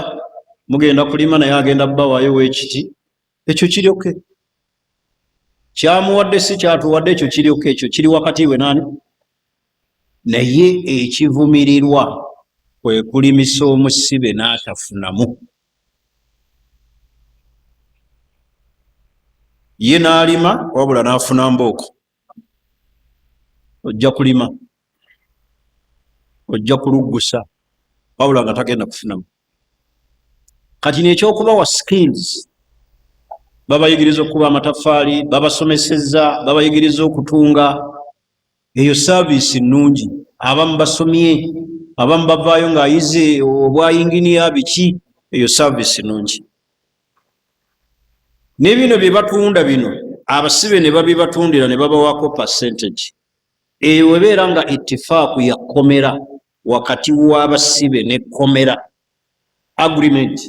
mugenda kulima naye agenda bbawaayo w'ekiti. Ekyo kiryoke. Kyamuwadde si kyatuwadde, ekyo kiryoke. Ekyo kiri wakati we nani? Naye ekivumirirwa kwe kulimisa omusibe n'atafunamu. Ye n'alima wabula n'afuna mbooko. Ojja kulima, ojja kuluggusa wabula nga tagenda kufunamu. Kati n'ekyokubawa skills, babayigiriza okukuba amataffaali, babasomesezza, babayigiriza okutunga. Eyo saaviisi nnungi. Abamu basomye, abamu bavaayo ng'ayize obwayinginiya biki. Eyo saaviisi nnungi. Ne bino bye batunda bino abasibe ne babibatundira ne babawaako percentage. Eyo webeera nga ittifaaku ya kkomera wakati w'abasibe ne kkomera, agreement.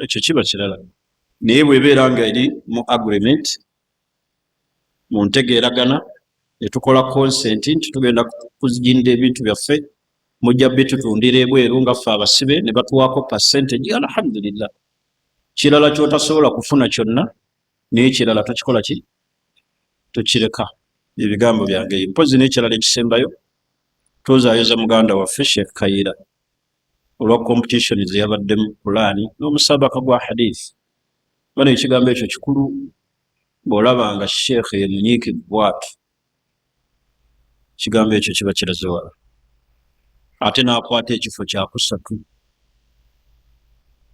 Ekyo kiba kirala. Naye bwebeera nga eri mu agreement, mu ntegeeragana, ne tukola consent nti tugenda kuzijinda ebintu byaffe, mujja bitutundira ebweru nga ffe abasibe ne batuwaako percentage, alhamdulillah. Kirala kyotasobola kufuna kyonna naye kirala tokikola ki? Tokireka. Ebigambo byange. Mpozi n'ekirala ekisembayo, tozaayoza muganda waffe Sheikh Kayira olwa competition ze yabaddemu Qur'ani n'omusabaka gwa hadith. Bano ekigambo ekyo kikulu. Bw'olabanga Sheikh ye munyiikivu bw'atyo, ekigambo ekyo kiba kiraze wala. Ate n'akwata ekifo kyakusatu.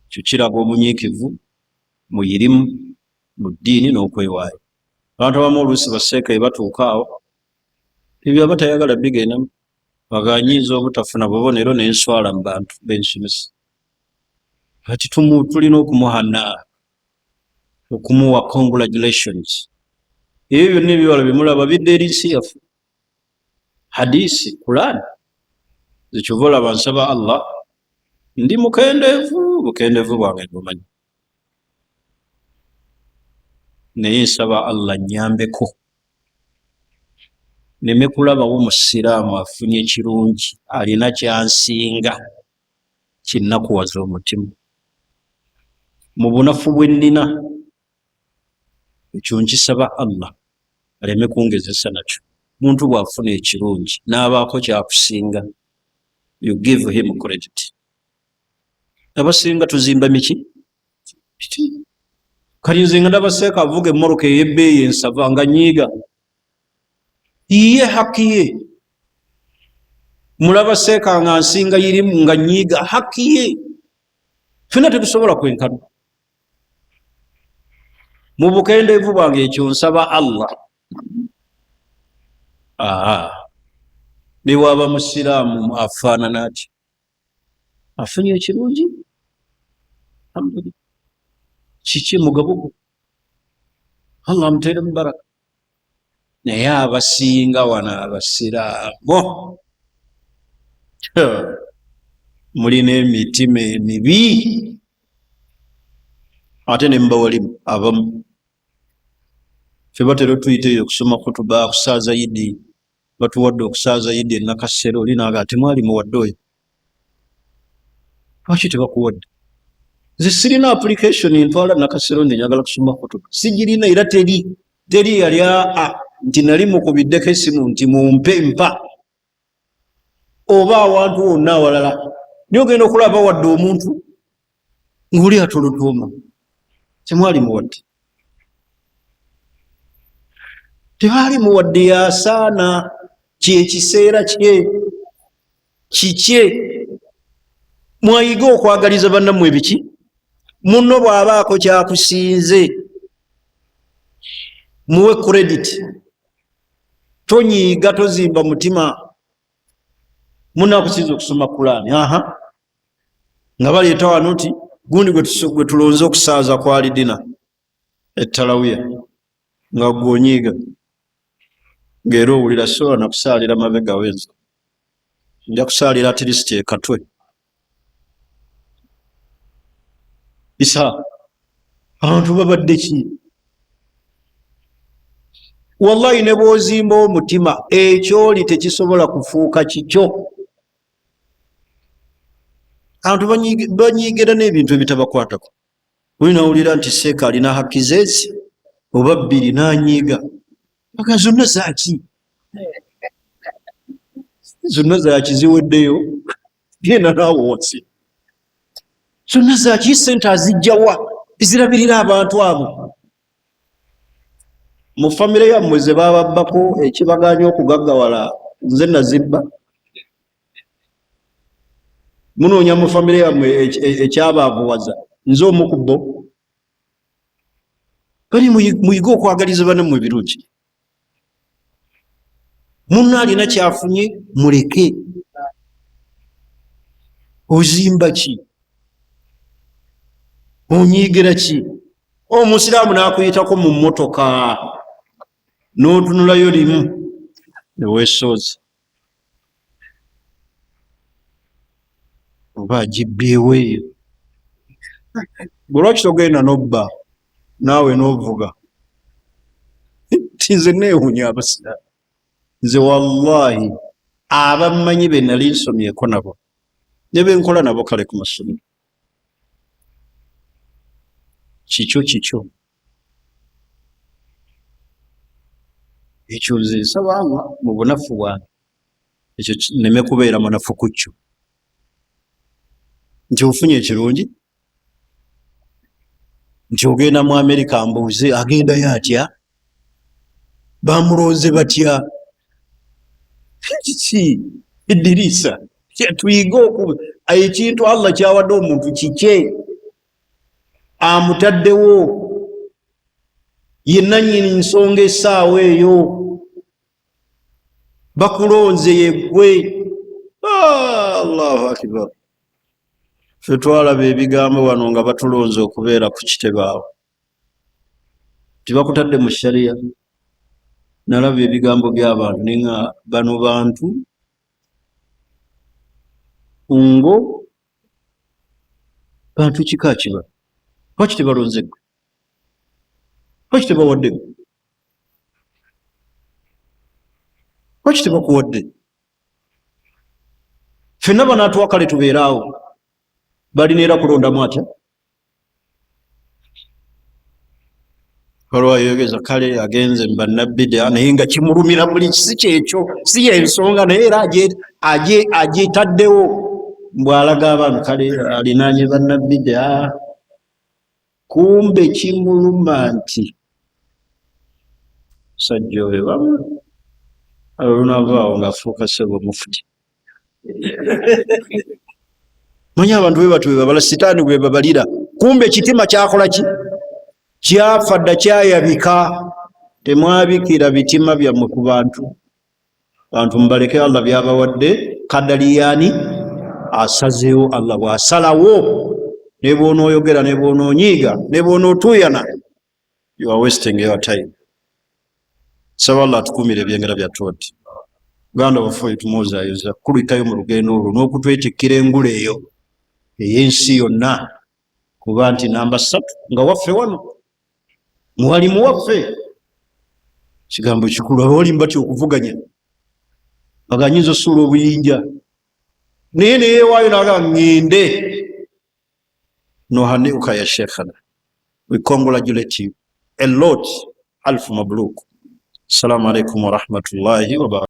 Kyo kiraga omunyiikivu mu irimu, mu ddiini n'okwewaayo. Abantu abamu oluusi baseeka batuuka awo ebyo aba tayagala bigendamu, baganyinza obutafuna bubonero n'enswala mu bantu b'ensomesa. Kati tulina okumuhana, okumuwa congratulations. Ebyo byonna ebiwala bimulaba bidde eri nsi yaffe. Hadisi, Quran, zekyova olaba nsaba Allah, ndi mukendeevu, bukendeevu bwange bumanyi. Naye nsaba Allah nnyambeko neme kulabawo musiraamu afunye kirungi alina kyansinga kinnakuwaza omutima. Mu bunafu bwe nnina ekyo nkisaba Allah aleme kungezesa nakyo. Muntu bw'afuna ekirungi n'abaako kyakusinga, you give him credit. Abasinga tuzimba miki? Kali nze nga ndabaseeka avuga emmoroka ey'ebbeeyi ensava nga nyiiga. Iye haki ye. Mulaba seeka nga nsinga yirimu nga nyiiga haki ye. Ffenna tetusobola kwenkana. Mu bukendeevu bwange ekyo nsaba Allah. Ne waba musiraamu afaanana ati afunye ekirungi, alhamdulillah. Kiki mugabo gwo? Allah amuteere mu baraka. Naye abasinga wano abasiraamu mulina emitima emibi ate ne muba walimu abamu ffe batera tuyiteyo okusoma kutuba kusaaza yidi batuwadde okusaaza yidi enakasero oli naga temwali muwadde oyo lwaki tebakuwadde nze sirina application ntwala nakasero ndi njagala kusoma kutuba sigirina era teri yali nti nali mukubiddeko esimu nti mumpe mpa oba awantu wonna awalala nyogenda okulaba wadde omuntu ng'oli atolotooma temwali muwadde tebali muwadde yasaana kyekiseera kikye mwayiga okwagaliza bannammwe biki munno bw'abaako kyakusinze muwe credit tonyiiga tozimba mutima munakusinza okusoma Qur'an nga baleeta wano ti gundi gwe tulonze okusaaza kwali dina ettalawiya nga gwonyiiga ng'era owulira sola nakusaalira mabega wenza nja kusaalira at least ekatwe isa abantu babadde ki wallahi ne bw'ozimba omutima ekyoli tekisobola kufuuka kikyo abantu banyiigira n'ebintu ebitabakwatako oli nawulira nti seeka alina haki zeezi oba bbiri nanyiiga aga zonna zaki zonna zaki ziweddeyo genda naawe wansi zonna zaki sente azijjawa ezirabirira abantu abo mu famire yammwe ze bababbako ekibaganya okugaggawala nze nazibba munoonya mu famire yammwe ekyabaavuwaza nze omu ku bo bali muyige okwagaliza bannammwe birungi munno alina kyafunye muleke ozimba ki onyiigira ki omusiraamu n'akuyitako mu mmotoka n'otunulayo limu neweesooza oba agibbyewo eyo gwe lwaki togenda n'obba naawe n'ovuga ti nze neewunya abasiraamu nze wallahi abammanyi be nali nsomyeko nabo ne benkola nabo kale ku masomero kikyo ekyo nze nsabanga mu bunafu bwange ekyo neme kubeera munafu ku kyo nti ofunye ekirungi nti ogenda mu Amerika mbuuze agendayo atya bamulonze batya kiki Idrisa tuyiga ekintu Allah kyawadde omuntu kikye amutaddewo yenna nnyini nsonga essaawa eyo bakulonze yeggwe Allahu akbar ffe twalaba ebigambo wano nga batulonze okubeera ku kitebe awo tibakutadde mu shariya nalaba ebigambo by'abantu nenga bano bantu ngo bantu kika kiba lwaki tebalonze gwe lwaki tebawadde gwe lwaki tebakuwadde ffenna banaatwakale tubeeraawo balina era kulondamu atya olwayogeza kale agenze mubannabbidaa naye nga kimulumira buli kisi kyekyo si yensonga naye era agitaddewo mbwalaga abantu kale alinaanye bannabbidaa kumbe kimuluma nti sajja oyo bamu olunavaawo ngaafuuka sebo mufuti manyi abantu bwe babala sitaani bwe babalira kumbe ekitima kyakola ki kyafa dda kyayabika temwabikira bitima byammwe ku bantu mubaleke Allah byabawadde kadaliyani asazeewo Allah bw'asalawo ne bw'onooyogera ne bw'onoonyiiga ne bw'onootuuyana you are wasting your time saba Allah atukuumire ebyengera byattu ati ganda waffe tumuzayoza kulikayo mu lugendo olwo n'okutwetikira engule eyo ey'ensi yonna kuba nti namba 3 nga waffe wano mwalimu waffe kigambo kikulu abalimba ti okuvuganya aganyinza osuula obuyinja naye neyeewaayo naga ngende nohaneuka ya shekhana. We congratulate you a lot. Alfu mabruk. Assalamu alaikum wa rahmatullahi wa barakatuh.